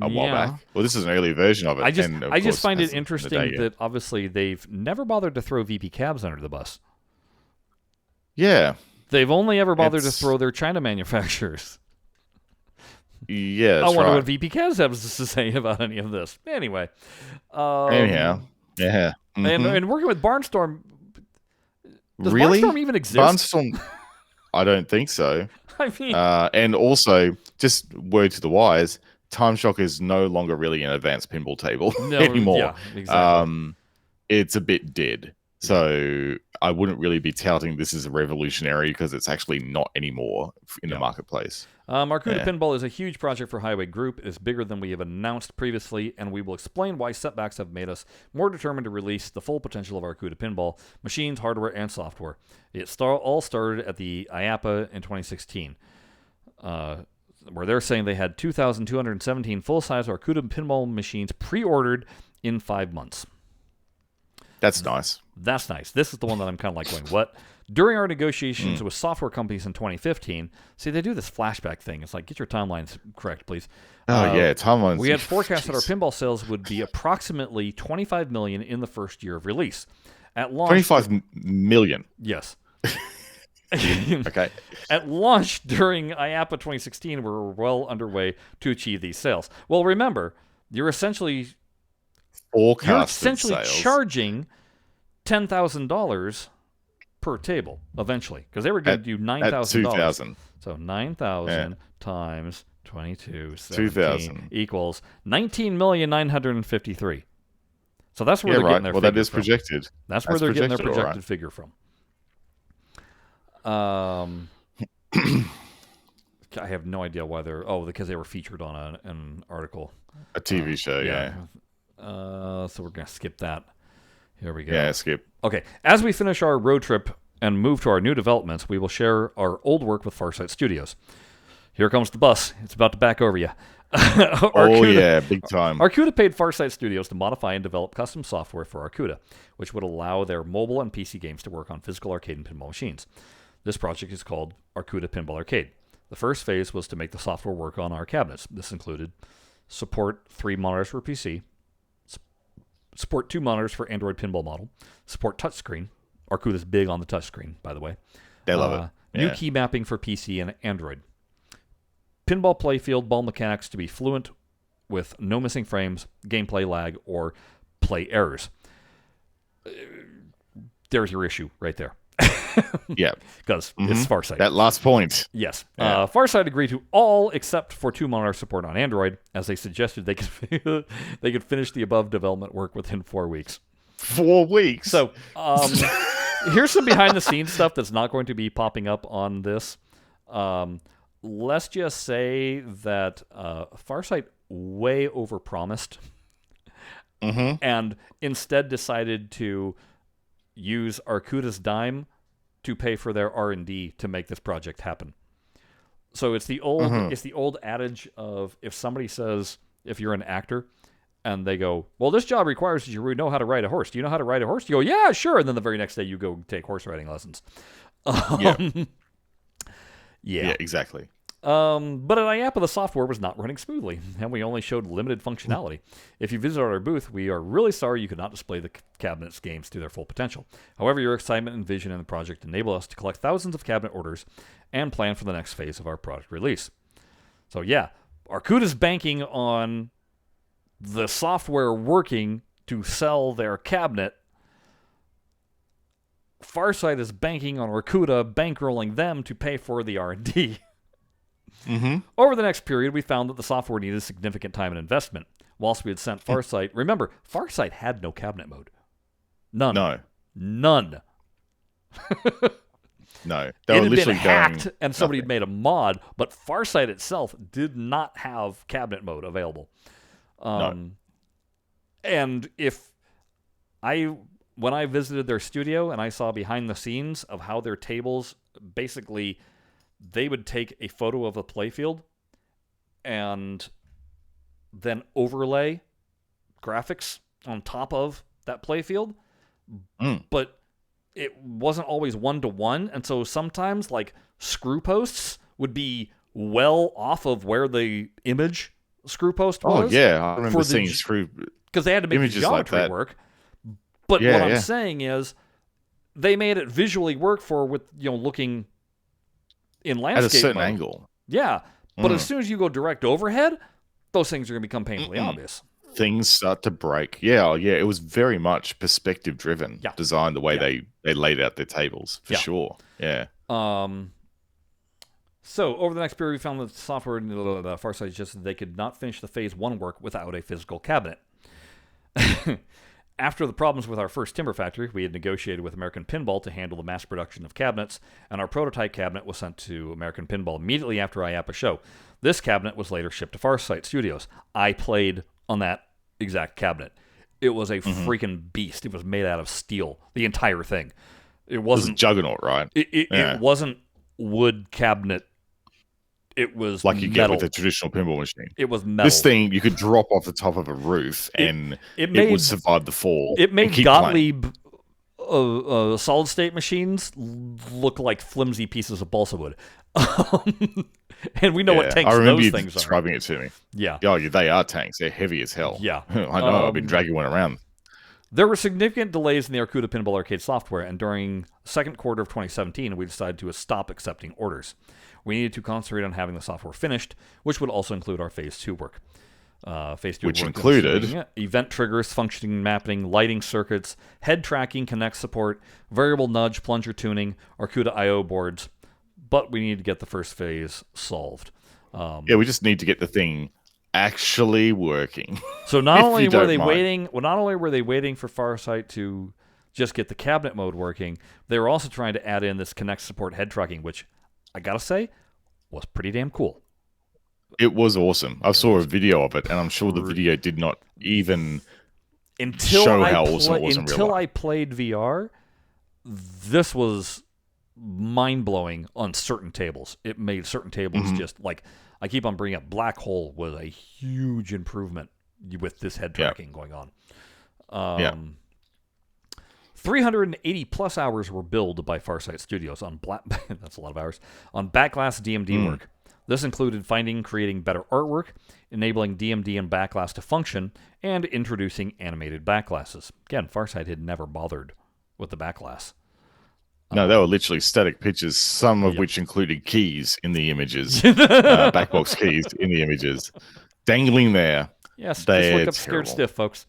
a while back. Well, this is an early version of it. I just and of course, find it hasn't interesting been a day yet. that obviously they've never bothered to throw VP Cabs under the bus. Yeah, They've only ever bothered to It's- throw their China manufacturers. yeah. I That's wonder right. what VP Cabs has to say about any of this. Anyway. Anyhow, yeah. And, Mhm. and working with Barnstorm, does Really? Barnstorm even exist? Barnstorm? I don't think so. I mean, And also, just word to the wise, Time Shock is no longer really an advanced pinball table no, anymore. Yeah, exactly. It's a bit dead. So I wouldn't really be touting this as a revolutionary because it's actually not anymore in the marketplace. Arcooda yeah. Pinball is a huge project for Highway Group. It is bigger than we have announced previously, and we will explain why setbacks have made us more determined to release the full potential of Arcooda Pinball, machines, hardware, and software. It all started at the IAPA in 2016, where they're saying they had 2,217 full-size Arcooda Pinball machines pre-ordered in 5 months. That's nice. That's nice. This is the one that I'm kind of like going, what? During our negotiations with software companies in 2015, see, they do this flashback thing. It's like, get your timelines correct, please. Oh, yeah. Timelines. We had forecast that our Jeez. pinball sales would be approximately $25 million in the first year of release. At launch, 25 million. yes. Okay. At launch during IAPA 2016, we were well underway to achieve these sales. Well, remember, you're essentially Forecasted sales. charging $10,000 per table eventually, because they were going to do at $9,000. 2,000. So 9,000 times 22 2,000 equals 19,953,000. So that's where Yeah, they're right. getting their Well, that figure is from. projected. That's where That's they're getting their projected, all projected figure from. I have no idea why they're... Oh, because they were featured on an article. A TV show, yeah. So we're going to skip that. Here we go. Yeah, skip. Okay, as we finish our road trip and move to our new developments, we will share our old work with Farsight Studios. Here comes the bus. It's about to back over you. Oh, yeah, big time. Arcooda paid Farsight Studios to modify and develop custom software for Arcooda, which would allow their mobile and PC games to work on physical arcade and pinball machines. This project is called Arcooda Pinball Arcade. The first phase was to make the software work on our cabinets. This included support 3 monitors for PC, support 2 monitors for Android pinball model, support touchscreen. Arcooda's big on the touchscreen, by the way. They love it. New Yeah. key mapping for PC and Android. Pinball playfield ball mechanics to be fluent with no missing frames, gameplay lag, or play errors. There's your issue right there. Yeah. Because it's Farsight. That last point. Yes. Yeah. Farsight agreed to all except for 2 monitor support on Android, as they suggested they could they could finish the above development work within 4 weeks. 4 weeks. So here's some behind-the-scenes stuff that's not going to be popping up on this. Let's just say that Farsight way overpromised and instead decided to use Arcooda's dime to pay for their R&D to make this project happen. So it's the old adage of if somebody says, if you're an actor and they go, well, this job requires that you know how to ride a horse. Do you know how to ride a horse? You go, yeah, sure. And then the very next day you go take horse riding lessons. Yeah, exactly. But at IAPA, the software was not running smoothly, and we only showed limited functionality. If you visit our booth, we are really sorry you could not display the cabinet's games to their full potential. However, your excitement and vision in the project enable us to collect thousands of cabinet orders and plan for the next phase of our product release. So yeah, Arcooda's banking on the software working to sell their cabinet Farsight is banking on Arcooda bankrolling them to pay for the R&D. Over the next period, we found that the software needed significant time and investment. Whilst we had sent Farsight, remember, Farsight had no cabinet mode. None. No. None. No. It had been hacked, and somebody had made a mod, but Farsight itself did not have cabinet mode available. No. And when I visited their studio and I saw behind the scenes of how their tables, basically, they would take a photo of a playfield and then overlay graphics on top of that playfield. But it wasn't always one-to-one, and so sometimes, like, screw posts would be well off of where the image screw post was. Oh, yeah. I remember seeing screw... Because they had to make the geometry like work. But what I'm saying is, they made it visually work with, looking in landscape at a certain mode. angle. Yeah. But as soon as you go direct overhead, those things are going to become painfully obvious. Things start to break. Yeah. It was very much perspective driven. Yeah. Designed the way they laid out their tables, for sure. Yeah. So over the next period, we found that the software in the Farsight suggested they could not finish the Phase 1 work without a physical cabinet. After the problems with our first timber factory, we had negotiated with American Pinball to handle the mass production of cabinets, and our prototype cabinet was sent to American Pinball immediately after IAPA show. This cabinet was later shipped to Farsight Studios. I played on that exact cabinet. It was a freaking beast. It was made out of steel, the entire thing. It wasn't... It was a juggernaut, right? It wasn't wood cabinet. It was like you metal. get with a traditional pinball machine. It was metal. This thing, you could drop off the top of a roof and it would survive the fall. It made Gottlieb solid-state machines look like flimsy pieces of balsa wood. And we know what tanks those things are. Describing it to me. Yeah. Oh, they are tanks. They're heavy as hell. Yeah. I know. I've been dragging one around. There were significant delays in the Arcooda Pinball Arcade software, and during the second quarter of 2017, we decided to stop accepting orders. We needed to concentrate on having the software finished, which would also include our Phase 2 work. Phase 2 which work included event triggers, functioning mapping, lighting circuits, head tracking, connect support, variable nudge, plunger tuning, Arcooda I/O boards. But we needed to get the first phase solved. We just need to get the thing actually working. So not only were they waiting for Farsight to just get the cabinet mode working, they were also trying to add in this connect support head tracking, which I gotta say was pretty damn cool. It was awesome. I saw a video of it, and I'm sure the video did not even show how awesome it was in real life. Until I played VR, this was mind-blowing on certain tables. It made certain tables just like, I keep on bringing up Black Hole was a huge improvement with this head tracking going on. 380 plus hours were billed by Farsight Studios on that's a lot of hours on backglass DMD work. This included creating better artwork, enabling DMD and backglass to function, and introducing animated backglasses. Again, Farsight had never bothered with the backglass. No, they were literally static pictures, some of which included keys in the images, backbox keys in the images, dangling there. Yes, just look up Scared Stiff, folks.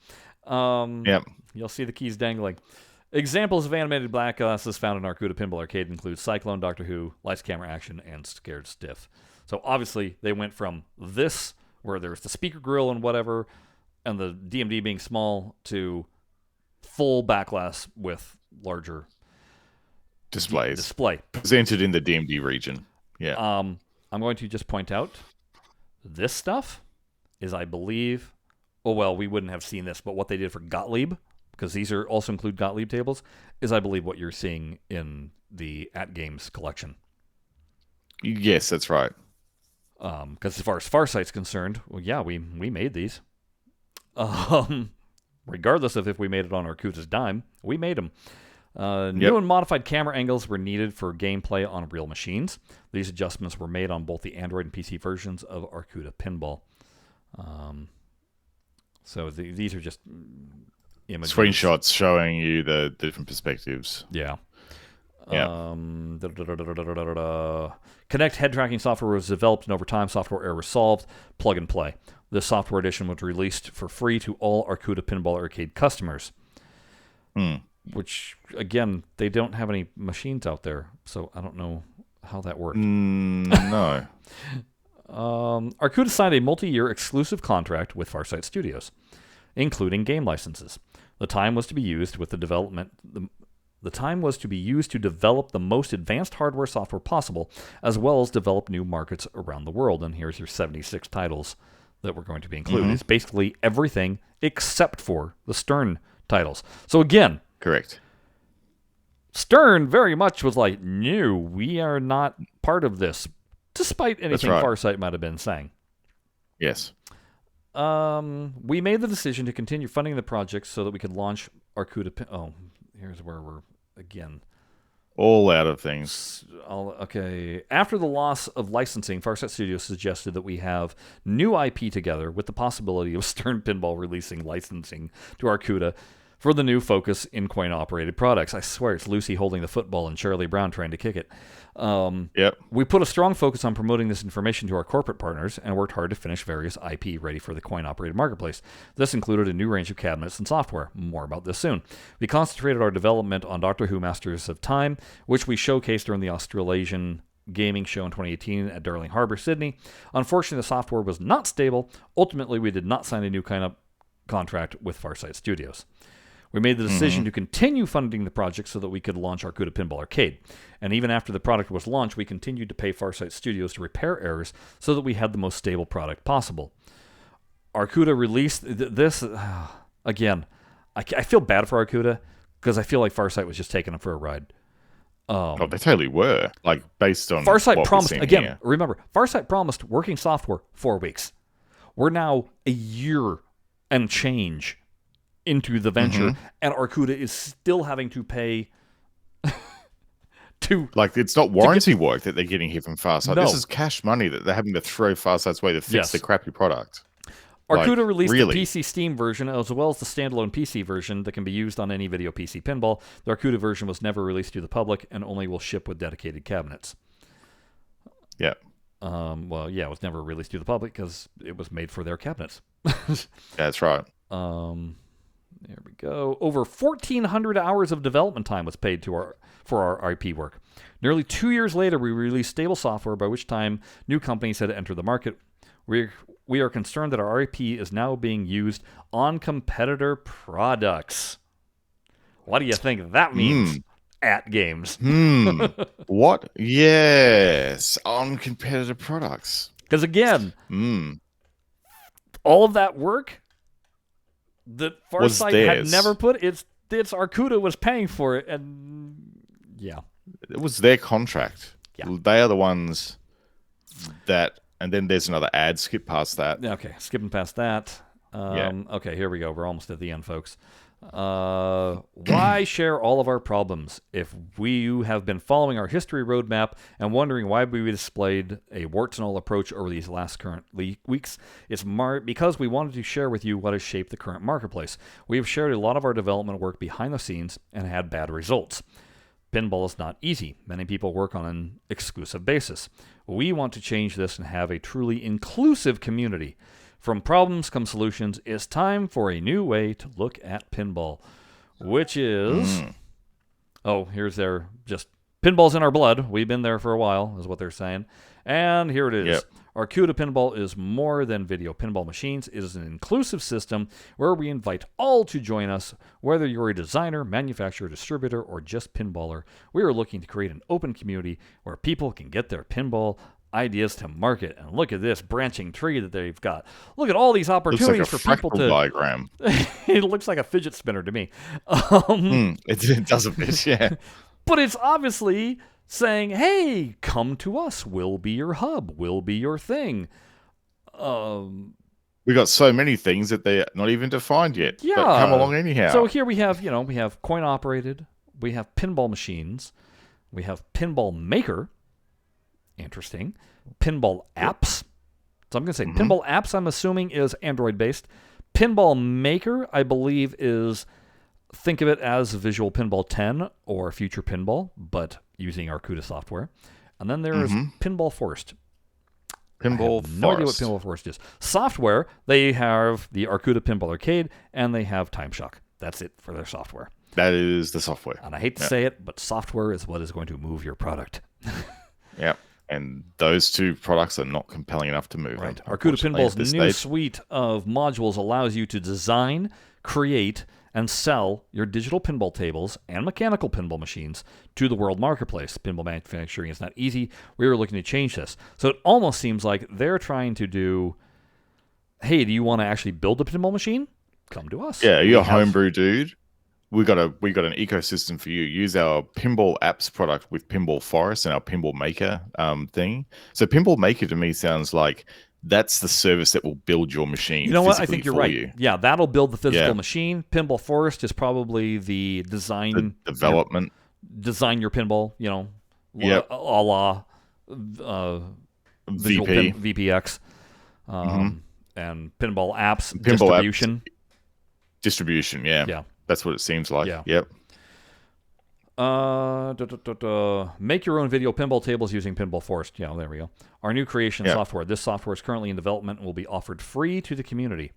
You'll see the keys dangling. Examples of animated backglasses found in Arcooda Pinball Arcade include Cyclone, Doctor Who, Lights, Camera, Action, and Scared Stiff. So obviously, they went from this, where there's the speaker grill and whatever, and the DMD being small, to full backglass with larger display. Presented in the DMD region. Yeah. I'm going to just point out, this stuff is, I believe, we wouldn't have seen this, but what they did for Gottlieb, because these also include Gottlieb tables, is, I believe, what you're seeing in the At Games collection. Yes, that's right. Because as far as Farsight's concerned, we made these. Regardless of if we made it on Arcooda's dime, we made them. New and modified camera angles were needed for gameplay on real machines. These adjustments were made on both the Android and PC versions of Arcooda Pinball. So these are just images. Screenshots showing you the different perspectives. Yeah. Connect head tracking software was developed, and over time, software error was solved. Plug and play. This software edition was released for free to all Arcooda Pinball Arcade customers. which, again, they don't have any machines out there, so I don't know how that worked. No. Arcooda signed a multi-year exclusive contract with Farsight Studios, including game licenses. The time was to be used with the development. The time was to be used to develop the most advanced hardware software possible, as well as develop new markets around the world. And here's your 76 titles that were going to be included. It's basically everything except for the Stern titles. So again, Correct. Stern very much was like, no, we are not part of this, despite anything right. Farsight might have been saying. Yes. We made the decision to continue funding the project so that we could launch Arcooda. Here's where we're again. All out of things. Okay. After the loss of licensing, Farsight Studios suggested that we have new IP together with the possibility of Stern Pinball releasing licensing to Arcooda for the new focus in coin-operated products. I swear it's Lucy holding the football and Charlie Brown trying to kick it. Yep. We put a strong focus on promoting this information to our corporate partners and worked hard to finish various IP ready for the coin-operated marketplace. This included a new range of cabinets and software. More about this soon. We concentrated our development on Doctor Who Masters of Time, which we showcased during the Australasian Gaming Show in 2018 at Darling Harbour, Sydney. Unfortunately, the software was not stable. Ultimately, we did not sign a new contract with Farsight Studios. We made the decision to continue funding the project so that we could launch Arcooda Pinball Arcade. And even after the product was launched, we continued to pay Farsight Studios to repair errors so that we had the most stable product possible. Arcooda released this. Again, I feel bad for Arcooda because I feel like Farsight was just taking them for a ride. Oh, they totally were. Like, based on Farsight what promised, we've seen again, here. remember, Farsight promised working software 4 weeks. We're now a year and change into the venture, and Arcooda is still having to pay to... Like, it's not warranty work that they're getting here from Farsight. No. This is cash money that they're having to throw Farsight's way to fix the crappy product. Arcooda Like, released really? the PC Steam version as well as the standalone PC version that can be used on any video PC pinball. The Arcooda version was never released to the public and only will ship with dedicated cabinets. Yeah. Well, yeah, it was never released to the public because it was made for their cabinets. That's right. There we go. Over 1,400 hours of development time was paid for our IP work. Nearly 2 years later, we released stable software, by which time new companies had entered the market. We are concerned that our IP is now being used on competitor products. What do you think that means? At games. What? Yes. On competitor products. Because again, all of that work that Farsight had never put, it's Arcooda was paying for it, and yeah. It was their contract. Yeah. They are the ones that, and then there's another ad, skip past that. Okay, skipping past that. Okay, here we go. We're almost at the end, folks. Why share all of our problems? If you have been following our history roadmap and wondering why we displayed a warts and all approach over these last current weeks, it's because we wanted to share with you what has shaped the current marketplace. We have shared a lot of our development work behind the scenes and had bad results. Pinball is not easy. Many people work on an exclusive basis. We want to change this and have a truly inclusive community. From problems come solutions. It's time for a new way to look at pinball, which is... Oh, here's their just... Pinball's in our blood. We've been there for a while, is what they're saying. And here it is. Yep. Arcooda Pinball is more than video pinball machines. It is an inclusive system where we invite all to join us. Whether you're a designer, manufacturer, distributor, or just pinballer, we are looking to create an open community where people can get their pinball ideas to market. And look at this branching tree that they've got. Look at all these opportunities for people to... diagram. It looks like a fidget spinner to me. It does a bit, yeah. But it's obviously saying, hey, come to us. We'll be your hub. We'll be your thing. We got so many things that they're not even defined yet. Yeah. But come along anyhow. So here we have, we have coin operated. We have pinball machines. We have pinball maker. Interesting. Pinball apps. So I'm going to say pinball apps, I'm assuming, is Android-based. Pinball maker, I believe, is... Think of it as Visual Pinball 10 or Future Pinball, but using Arcooda software. And then there's Pinball Forest. Pinball I have no idea what Pinball Forest is. Software, they have the Arcooda Pinball Arcade, and they have Time Shock. That's it for their software. That is the software. And I hate to say it, but software is what is going to move your product. Yep. And those two products are not compelling enough to move. Right. Arcooda Pinball's new suite of modules allows you to design, create, and sell your digital pinball tables and mechanical pinball machines to the world marketplace. Pinball manufacturing is not easy. We were looking to change this. So it almost seems like they're trying to do, hey, do you want to actually build a pinball machine? Come to us. Yeah, you're a homebrew dude. We got an ecosystem for you. Use our Pinball Apps product with Pinball Forest and our Pinball Maker thing. So Pinball Maker to me sounds like that's the service that will build your machine. You know what? I think you're right. Yeah, that'll build the physical machine. Pinball Forest is probably the design, development, design your pinball. You know, a la VPX, and Pinball Apps distribution. Yeah. That's what it seems like. Yeah. Yep. Make your own video pinball tables using Pinball Forest. Yeah, there we go. Our new creation software. This software is currently in development and will be offered free to the community.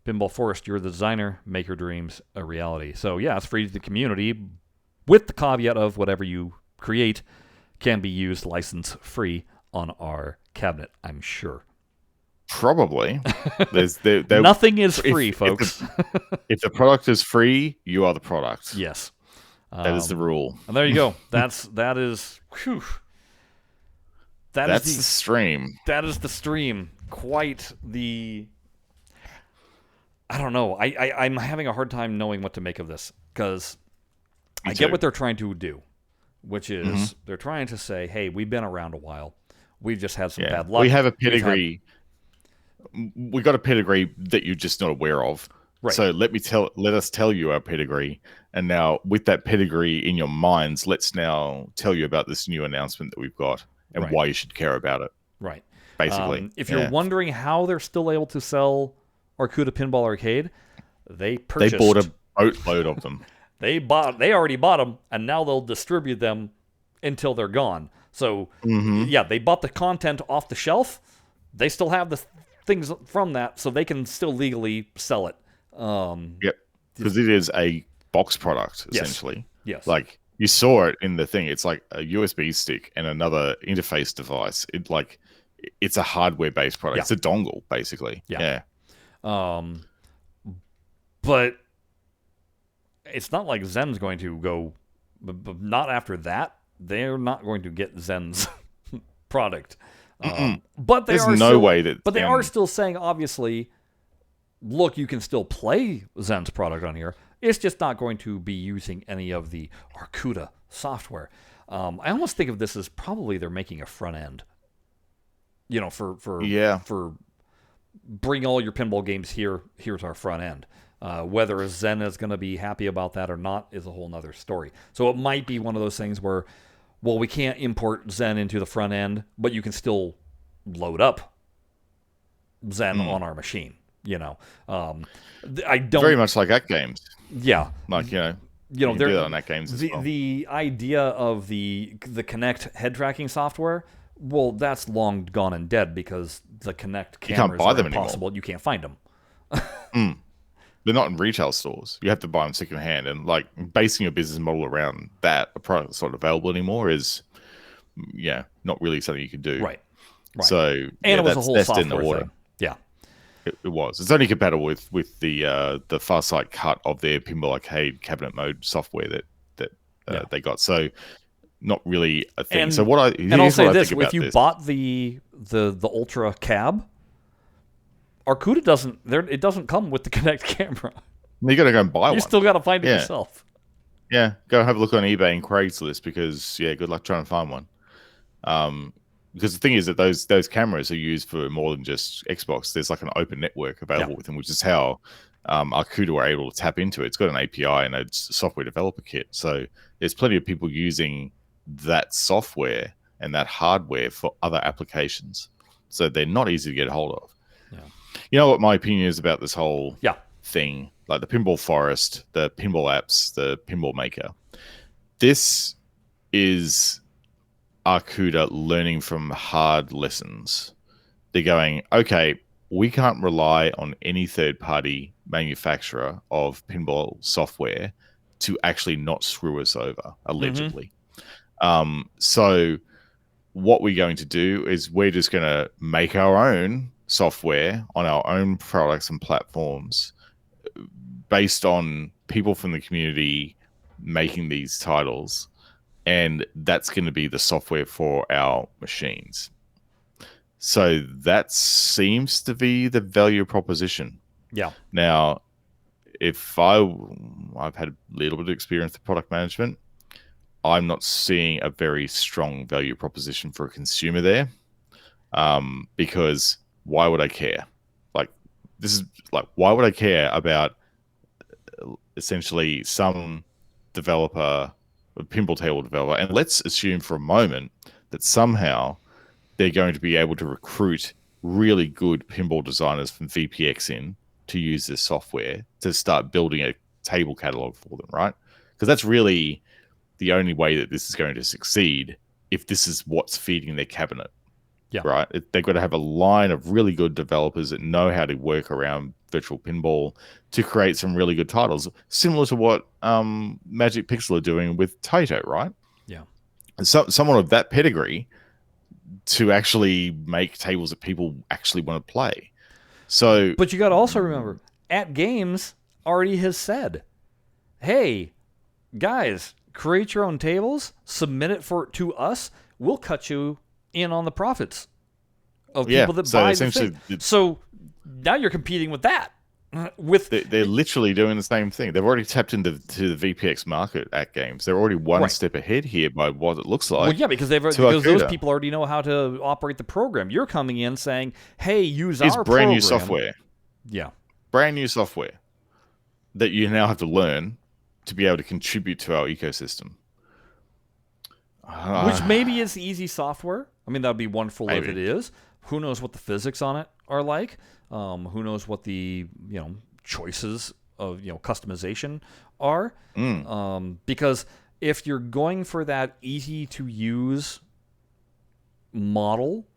Pinball Forest, you're the designer. Make your dreams a reality. So, yeah, it's free to the community with the caveat of whatever you create can be used license-free on our cabinet, I'm sure. Probably. Nothing is free, folks. If the product is free, you are the product. Yes. That is the rule. And there you go. That is the stream. That is the stream. Quite the... I don't know. I'm having a hard time knowing what to make of this, because I get what they're trying to do, which is they're trying to say, hey, we've been around a while. We've just had some bad luck. We have a pedigree. We got a pedigree that you're just not aware of. Right. So let us tell you our pedigree. And now with that pedigree in your minds, let's now tell you about this new announcement that we've got and why you should care about it. Right. Basically. If you're wondering how they're still able to sell Arcooda Pinball Arcade, they bought a boatload of them. They already bought them, and now they'll distribute them until they're gone. So, they bought the content off the shelf. They still have the things from that, so they can still legally sell it. Yep, because it is a box product, essentially. Yes. Like, you saw it in the thing. It's like a USB stick and another interface device. It's a hardware-based product. Yeah. It's a dongle, basically. Yeah. But it's not like Zen's going to go... But not after that. They're not going to get Zen's product. But they are still saying, obviously, look, you can still play Zen's product on here. It's just not going to be using any of the Arcooda software. I almost think of this as probably they're making a front end. You know, for bring all your pinball games here. Here's our front end. Whether Zen is going to be happy about that or not is a whole nother story. So it might be one of those things where, well, we can't import Zen into the front end, but you can still load up Zen on our machine. You know, I don't very much like Act Games. Yeah, like they're do that on Act Games as well. The idea of the Kinect head tracking software, well, that's long gone and dead because the Kinect cameras can't buy them impossible. Anymore. You can't find them. They're not in retail stores. You have to buy them secondhand, and like basing your business model around that, a product that's not available anymore is, not really something you can do. Right. So and it was a whole software thing. Yeah. It was. It's only compatible with the Farsight cut of their Pinball Arcade cabinet mode software that they got. So not really a thing. And, so I'll say this: if you bought the Ultra Cab, Arcooda doesn't come with the Kinect camera. You got to go and buy one. You still got to find it yourself. Yeah, go have a look on eBay and Craigslist because good luck trying to find one. Because the thing is that those cameras are used for more than just Xbox. There's like an open network available with them, which is how Arcooda were able to tap into it. It's got an API and a software developer kit. So there's plenty of people using that software and that hardware for other applications. So they're not easy to get a hold of. Yeah. You know what my opinion is about this whole thing? Like the Pinball Forest, the Pinball Apps, the Pinball Maker. This is Arcooda learning from hard lessons. They're going, okay, we can't rely on any third-party manufacturer of pinball software to actually not screw us over, allegedly. So what we're going to do is we're just going to make our own software on our own products and platforms based on people from the community making these titles, and that's going to be the software for our machines. So that seems to be the value proposition. Yeah. Now, if I've had a little bit of experience with product management, I'm not seeing a very strong value proposition for a consumer there, because why would I care? Why would I care about essentially some developer, a pinball table developer, and let's assume for a moment that somehow they're going to be able to recruit really good pinball designers from VPX in to use this software to start building a table catalog for them, right? Because that's really the only way that this is going to succeed, if this is what's feeding their cabinet. Yeah. Right. They've got to have a line of really good developers that know how to work around virtual pinball to create some really good titles, similar to what Magic Pixel are doing with Taito, right? Yeah. And someone of that pedigree to actually make tables that people actually want to play. So, but you got to also remember, At Games already has said, "Hey, guys, create your own tables, submit it to us. We'll cut you in on the profits of people that buy the thing." So now you're competing with that. They're literally doing the same thing. They've already tapped into the VPX market at Games. They're already one step ahead here by what it looks like. Well, yeah, because those people already know how to operate the program. You're coming in saying, "Hey, use our program." It's brand new software. Yeah, brand new software that you now have to learn to be able to contribute to our ecosystem. Which maybe is easy software. I mean, that would be wonderful if it is. Who knows what the physics on it are like? Who knows what the choices of customization are? Because if you're going for that easy to use model,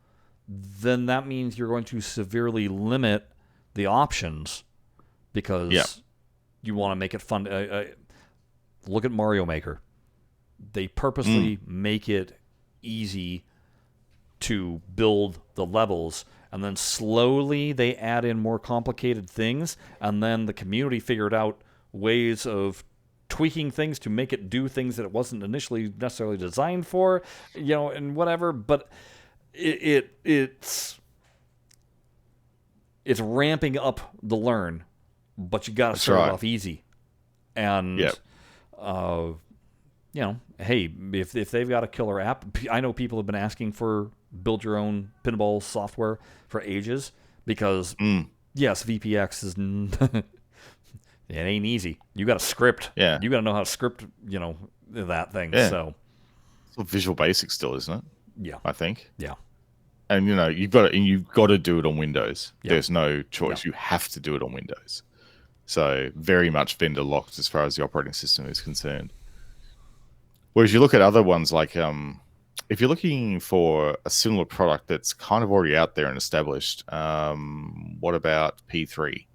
then that means you're going to severely limit the options, because you want to make it fun. Look at Mario Maker. They purposely make it easy to build the levels, and then slowly they add in more complicated things, and then the community figured out ways of tweaking things to make it do things that it wasn't initially necessarily designed for, and whatever. But it's ramping up the learn, but you got to start off easy. And hey, if they've got a killer app, I know people have been asking for build your own pinball software for ages, because yes, VPX is it ain't easy. You got to script. Yeah, you got to know how to script. That thing. Yeah. So it's Visual Basic still, isn't it? Yeah, I think. Yeah. And you've got to do it on Windows. Yeah. There's no choice. Yeah. You have to do it on Windows. So very much vendor locked as far as the operating system is concerned. Whereas you look at other ones like if you're looking for a similar product that's kind of already out there and established, what about P3?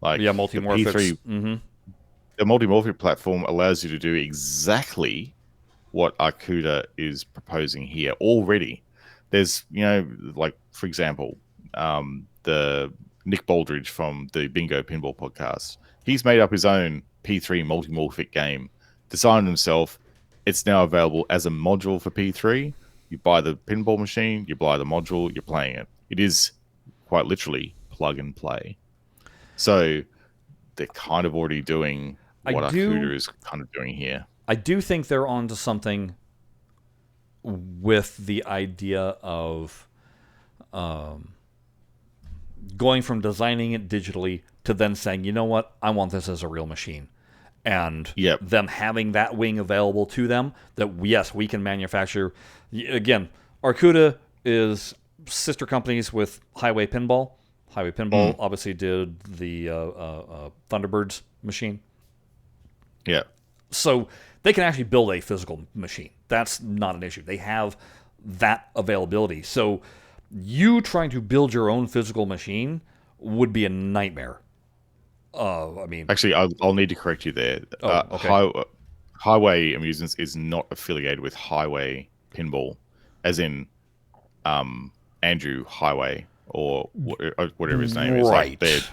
Multimorphics. The Multimorphic platform allows you to do exactly what Arcooda is proposing here already. There's, for example, the Nick Baldridge from the Bingo Pinball podcast. He's made up his own P3 Multimorphic game, designed himself. It's now available as a module for P3. You buy the pinball machine, you buy the module, you're playing it. It is quite literally plug and play. So they're kind of already doing what Arcooda is kind of doing here. I do think they're onto something with the idea of going from designing it digitally to then saying, you know what, I want this as a real machine. And them having that wing available to them, that yes, we can manufacture. Again, Arcooda is sister companies with Highway Pinball. Highway Pinball obviously did the Thunderbirds machine. Yeah. So they can actually build a physical machine. That's not an issue. They have that availability. So you trying to build your own physical machine would be a nightmare. I mean, Actually, I'll need to correct you there. Oh, okay. Highway Amusements is not affiliated with Highway Pinball, as in Andrew Highway or whatever his name is. Like right.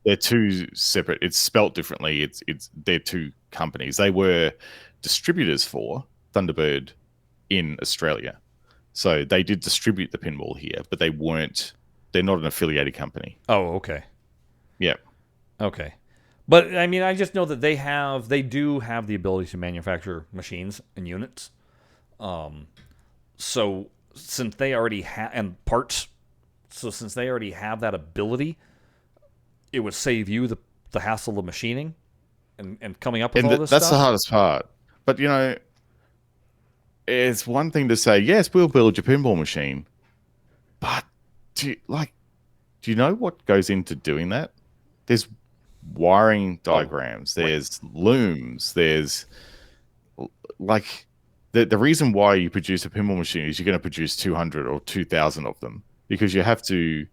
they're two separate. It's spelt differently. They're two companies. They were distributors for Thunderbird in Australia, so they did distribute the pinball here, but they weren't. They're not an affiliated company. Oh, okay. Yeah. Okay. But I mean, I just know that they do have the ability to manufacture machines and units. So since they already have and parts, so since they already have that ability, it would save you the hassle of machining and coming up with all this That's stuff. the hardest part. But it's one thing to say, yes, we'll build your pinball machine, but do you know what goes into doing that? There's wiring diagrams, there's looms, there's like the reason why you produce a pinball machine is you're going to produce 200 or 2,000 of them, because you have to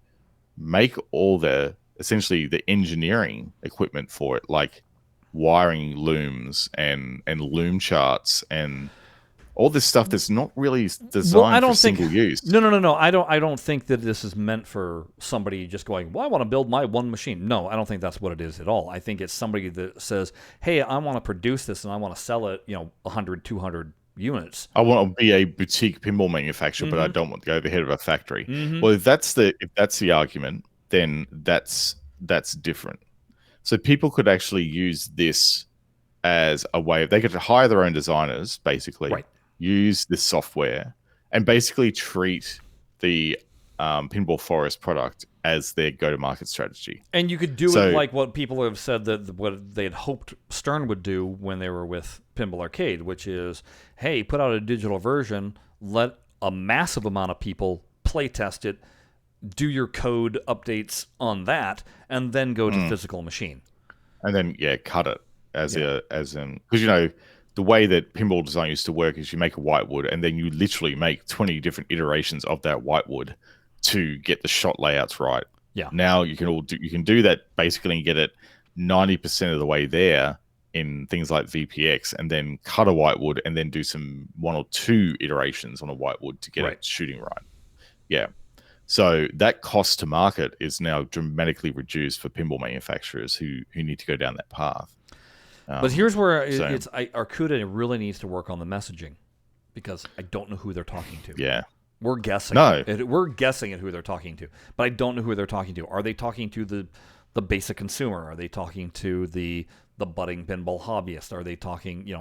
make all essentially the engineering equipment for it, like wiring looms and loom charts and all this stuff that's not really designed for single use. No. I don't think that this is meant for somebody just going, well, I want to build my one machine. No, I don't think that's what it is at all. I think it's somebody that says, hey, I want to produce this and I want to sell it, 100, 200 units. I want to be a boutique pinball manufacturer, but I don't want to go to the head of a factory. Well, if that's the argument, then that's different. So people could actually use this as a way they could hire their own designers, basically, right. Use this software and basically treat the Pinball Forest product as their go-to-market strategy. And you could do it like what people have said that what they had hoped Stern would do when they were with Pinball Arcade, which is, hey, put out a digital version, let a massive amount of people play test it, do your code updates on that, and then go to physical machine. And then, cut it because, the way that pinball design used to work is you make a whitewood and then you literally make 20 different iterations of that whitewood to get the shot layouts right. Yeah. Now you can do that basically and get it 90% of the way there in things like VPX, and then cut a whitewood and then do one or two iterations on a whitewood to get it shooting right. Yeah. So that cost to market is now dramatically reduced for pinball manufacturers who need to go down that path. But here's where Arcooda really needs to work on the messaging, because I don't know who they're talking to. Yeah. We're guessing. We're guessing at who they're talking to, but I don't know who they're talking to. Are they talking to the basic consumer? Are they talking to the budding pinball hobbyist? Are they talking,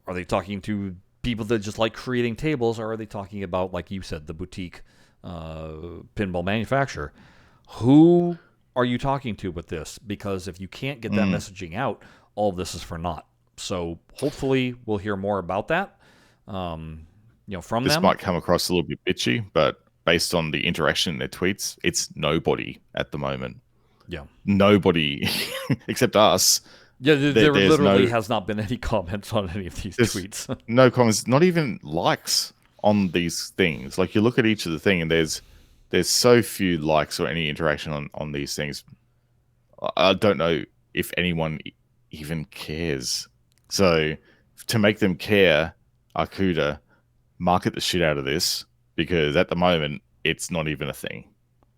are they talking to people that just like creating tables, or are they talking about, like you said, the boutique pinball manufacturer? Who are you talking to with this? Because if you can't get that messaging out, all of this is for naught. So hopefully we'll hear more about that. From them. This might come across a little bit bitchy, but based on the interaction in their tweets, it's nobody at the moment. Yeah. Nobody except us. Yeah, there literally has not been any comments on any of these tweets. No comments, not even likes on these things. Like, you look at each of the thing and there's so few likes or any interaction on these things. I don't know if anyone even cares. So to make them care, Arcooda, market the shit out of this, because at the moment it's not even a thing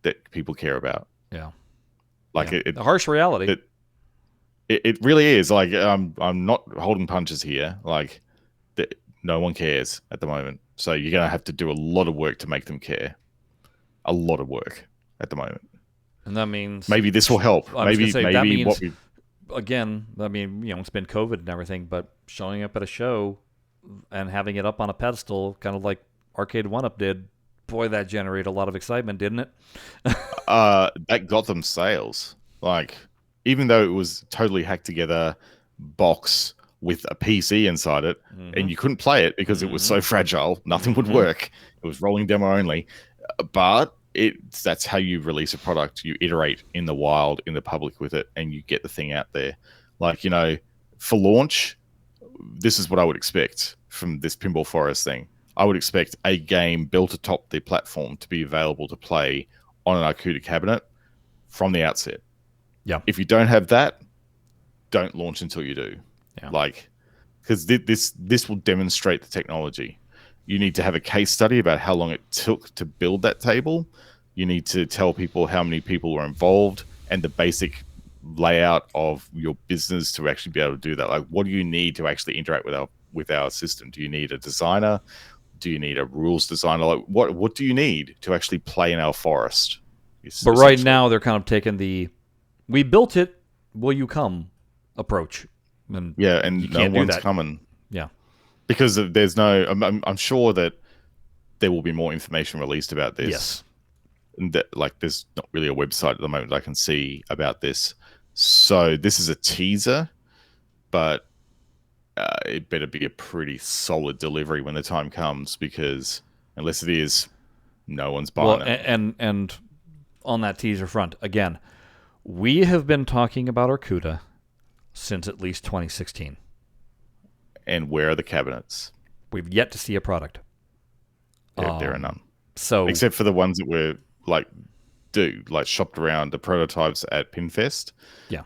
that people care about. Yeah. Like the harsh reality. It really is. Like, I'm not holding punches here. Like, no one cares at the moment. So you're going to have to do a lot of work to make them care. A lot of work at the moment. And that means maybe this will help. Maybe that means, what we again, I mean, it's been COVID and everything, but showing up at a show and having it up on a pedestal, kind of like Arcade 1-Up did, boy, that generated a lot of excitement, didn't it? That got them sales. Like, even though it was totally hacked together box with a PC inside it, and you couldn't play it because it was so fragile, nothing would work. It was rolling demo only. But that's how you release a product. You iterate in the wild, in the public with it, and you get the thing out there. Like, for launch, this is what I would expect from this Pinball Forest thing. I would expect a game built atop the platform to be available to play on an Arcooda cabinet from the outset. Yeah. If you don't have that, don't launch until you do. Yeah. Like, because this will demonstrate the technology. You need to have a case study about how long it took to build that table. You need to tell people how many people were involved and the basic layout of your business to actually be able to do that. Like, what do you need to actually interact with our system? Do you need a designer? Do you need a rules designer? Like, what do you need to actually play in our forest? But right now they're kind of taking the "we built it, will you come" approach. And yeah, and you no can't do one's that. coming. Yeah. Because there's no, I'm sure that there will be more information released about this. Yes. And that, like, there's not really a website at the moment I can see about this. So this is a teaser, but it better be a pretty solid delivery when the time comes, because unless it is, no one's buying it. And on that teaser front, again, we have been talking about Arcooda since at least 2016. And where are the cabinets? We've yet to see a product. There are none. So except for the ones that were shopped around, the prototypes at Pinfest. Yeah.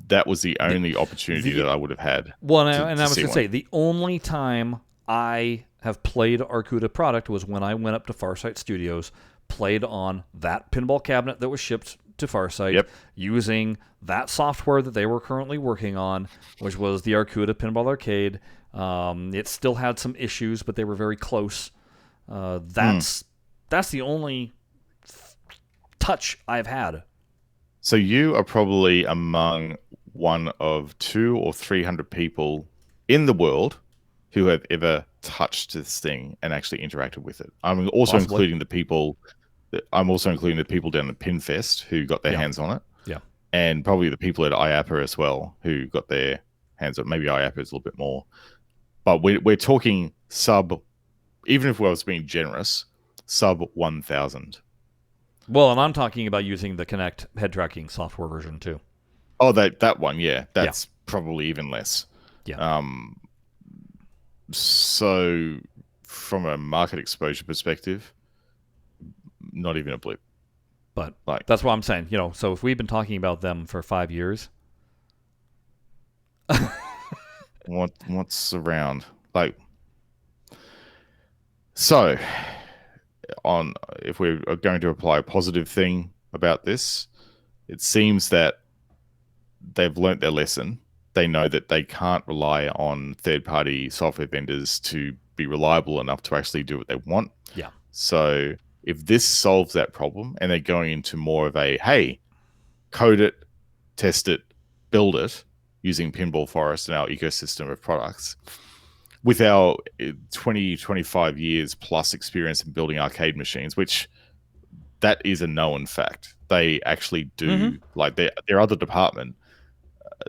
That was the only opportunity that I would have had. Well, and I was going to say, the only time I have played Arcooda product was when I went up to Farsight Studios, played on that pinball cabinet that was shipped to Farsight, using that software that they were currently working on, which was the Arcooda Pinball Arcade. It still had some issues, but they were very close. That's the only touch I've had. So you are probably among one of 200 or 300 people in the world who have ever touched this thing and actually interacted with it. I'm also including the people. I'm also including the people down at Pinfest who got their hands on it. Yeah, and probably the people at IAPA as well who got their hands on. Maybe IAPA is a little bit more, but we're talking sub. Even if I was being generous, sub 1,000. Well, and I'm talking about using the Kinect head tracking software version too. Oh, that one, yeah. That's probably even less. Yeah. So from a market exposure perspective, not even a blip. But that's what I'm saying. So if we've been talking about them for 5 years, what's around? So if we're going to apply a positive thing about this, it seems that they've learnt their lesson. They know that they can't rely on third-party software vendors to be reliable enough to actually do what they want. Yeah. So if this solves that problem and they're going into more of a, hey, code it, test it, build it using Pinball Forest and our ecosystem of products, with our 20, 25 years plus experience in building arcade machines, which that is a known fact. They actually do, their other department,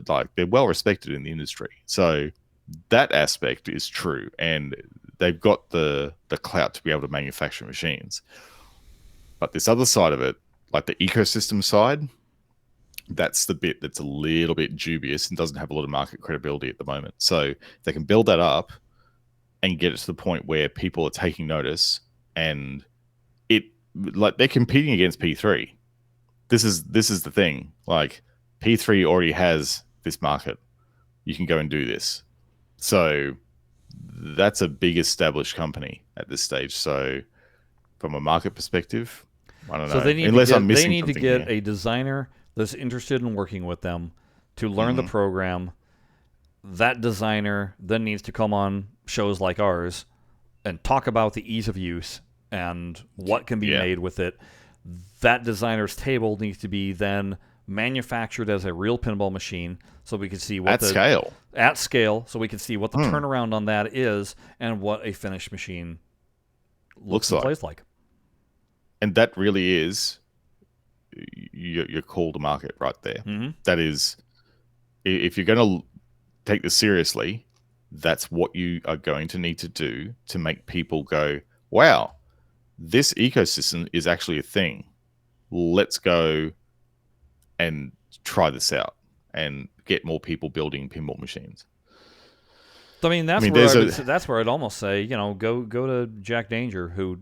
they're well respected in the industry. So that aspect is true. And they've got the clout to be able to manufacture machines. But this other side of it, like the ecosystem side, that's the bit that's a little bit dubious and doesn't have a lot of market credibility at the moment. So they can build that up and get it to the point where people are taking notice, and they're competing against P3. This is the thing. Like, P3 already has this market. You can go and do this. So that's a big established company at this stage. So from a market perspective, I don't know. They need to get a designer that's interested in working with them to learn the program. That designer then needs to come on shows like ours and talk about the ease of use and what can be made with it. That designer's table needs to be then manufactured as a real pinball machine, so we can see what at scale, so we can see what the turnaround on that is and what a finished machine looks and plays like. And that really is your call to market right there. That is, if you're going to take this seriously, that's what you are going to need to do to make people go, wow, this ecosystem is actually a thing. Let's go and try this out and get more people building pinball machines. That's where I'd almost say, go to Jack Danger, who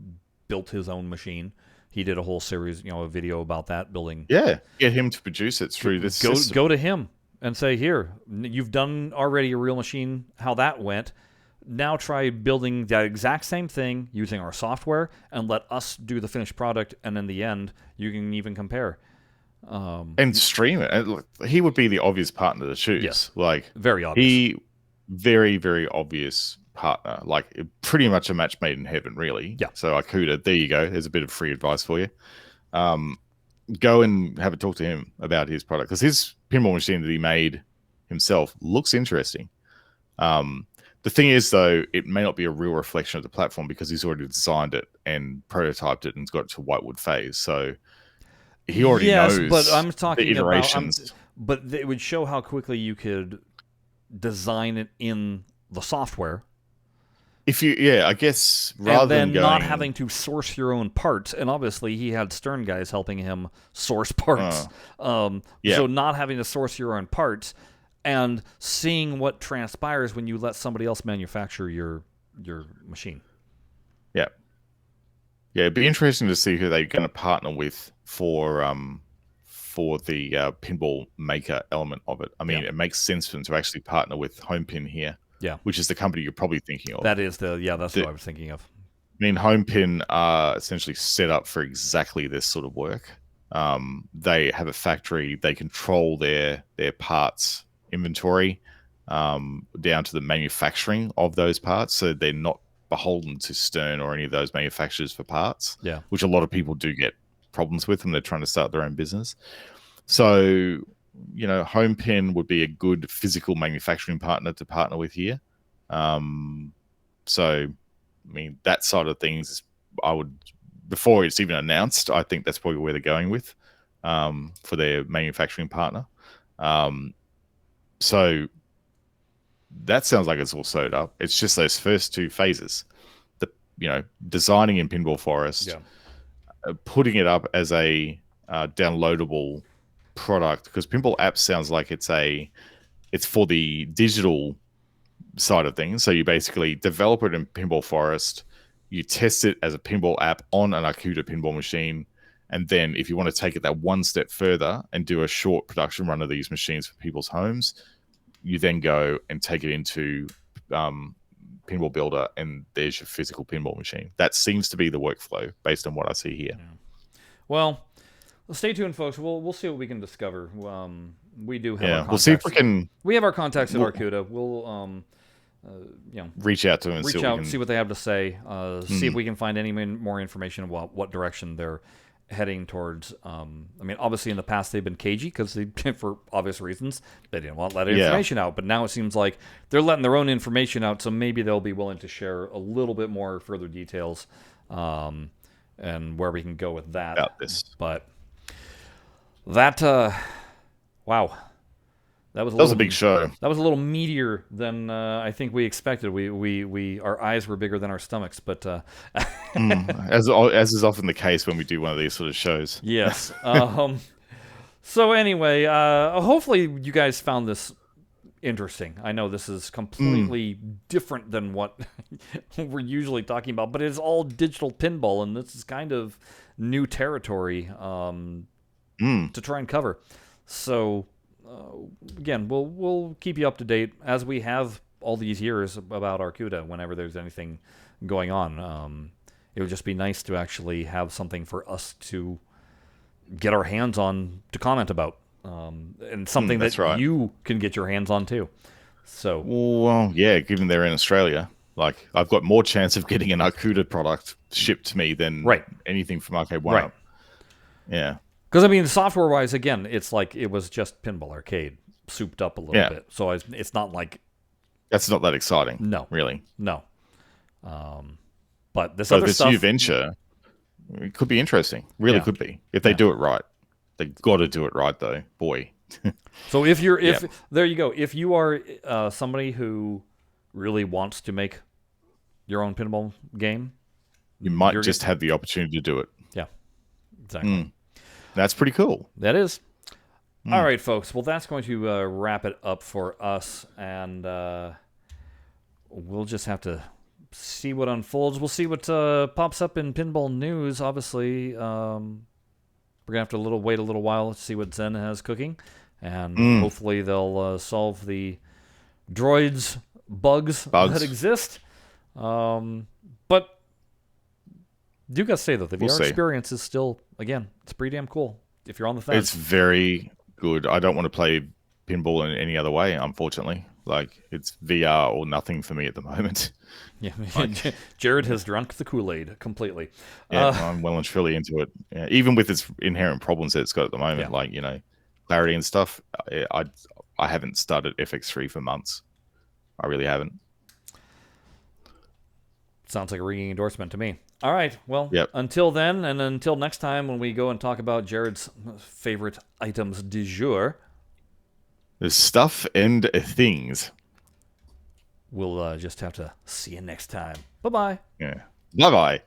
built his own machine. He did a whole series, a video about that building. Yeah, get him to produce it through this system. Go to him and say, here, you've done already a real machine, how that went. Now try building that exact same thing using our software and let us do the finished product. And in the end, you can even compare. And stream it. And look, he would be the obvious partner to choose. Yes. Like, very obvious. Very, very obvious partner. Like, pretty much a match made in heaven, really. Yeah. So Arcooda, there you go. There's a bit of free advice for you. Go and have a talk to him about his product, because his pinball machine that he made himself looks interesting. The thing is, though, it may not be a real reflection of the platform because he's already designed it and prototyped it and got it to whitewood phase. So he already knows. But I'm talking the iterations. but it would show how quickly you could design it in the software. If you, I guess rather and then than not having to source your own parts, and obviously he had Stern guys helping him source parts. So not having to source your own parts and seeing what transpires when you let somebody else manufacture your machine. Yeah, it'd be interesting to see who they're going to partner with for the pinball maker element of it. I mean, it makes sense for them to actually partner with Homepin here. Yeah, which is the company you're probably thinking of. That is that's what I was thinking of. I mean, Homepin are essentially set up for exactly this sort of work. They have a factory. They control their parts inventory down to the manufacturing of those parts, so they're not beholden to Stern or any of those manufacturers for parts. Yeah, which a lot of people do get problems with when they're trying to start their own business. So, Homepin would be a good physical manufacturing partner to partner with here. So, I mean, that side of things, before it's even announced, I think that's probably where they're going with for their manufacturing partner. So that sounds like it's all sewed up. It's just those first two phases, designing in Pinball Forest, putting it up as a downloadable product, because Pinball Apps sounds like it's for the digital side of things. So you basically develop it in Pinball Forest, you test it as a pinball app on an Arcooda pinball machine, and then if you want to take it that one step further and do a short production run of these machines for people's homes, you then go and take it into Pinball Builder, and there's your physical pinball machine. That seems to be the workflow based on what I see here. Yeah. Well, stay tuned, folks. We'll see what we can discover. We do have our contacts. We'll see if we can. We have our contacts at Arcooda. We'll reach out to them and see what they have to say. See if we can find any more information about what direction they're heading towards. I mean, obviously in the past they've been cagey because for obvious reasons they didn't want to let information out. But now it seems like they're letting their own information out, so maybe they'll be willing to share a little bit more further details and where we can go with that. About this, but that wow. That was a big show. That was a little meatier than I think we expected. We our eyes were bigger than our stomachs, but as is often the case when we do one of these sort of shows. Yes. So anyway, hopefully you guys found this interesting. I know this is completely different than what we're usually talking about, but it's all digital pinball, and this is kind of new territory to try and cover. So. Again, we'll keep you up to date as we have all these years about Arcooda. Whenever there's anything going on, it would just be nice to actually have something for us to get our hands on to comment about, and something that you can get your hands on too. So, well, yeah, given they're in Australia, like I've got more chance of getting an Arcooda product shipped to me than anything from Arcade One. Right. Yeah. Because, I mean, software-wise, again, it's like it was just Pinball Arcade souped up a little bit. So it's not like... That's not that exciting. No. Really. No. But this other stuff... new venture, it could be interesting. Really could be. If they do it right. They got to do it right, though. Boy. So if you're... There you go. If you are somebody who really wants to make your own pinball game... You might just have the opportunity to do it. Yeah. Exactly. That's pretty cool. That is. All right, folks. Well, that's going to wrap it up for us, and we'll just have to see what unfolds. We'll see what pops up in pinball news. Obviously, we're gonna have to wait a little while to see what Zen has cooking, and hopefully they'll solve the droids bugs that exist. But do gotta say though, the VR experience is still, again, it's pretty damn cool. If you're on the fence, it's very good. I don't want to play pinball in any other way, unfortunately. Like, it's VR or nothing for me at the moment. Yeah, Jared has drunk the Kool-Aid completely. Yeah, I'm well and truly into it. Yeah, even with its inherent problems that it's got at the moment, like, you know, clarity and stuff. I haven't started FX3 for months. I really haven't. Sounds like a ringing endorsement to me. All right, well, until then, and until next time when we go and talk about Jared's favorite items du jour. The stuff and things. We'll just have to see you next time. Bye-bye. Yeah. Bye-bye.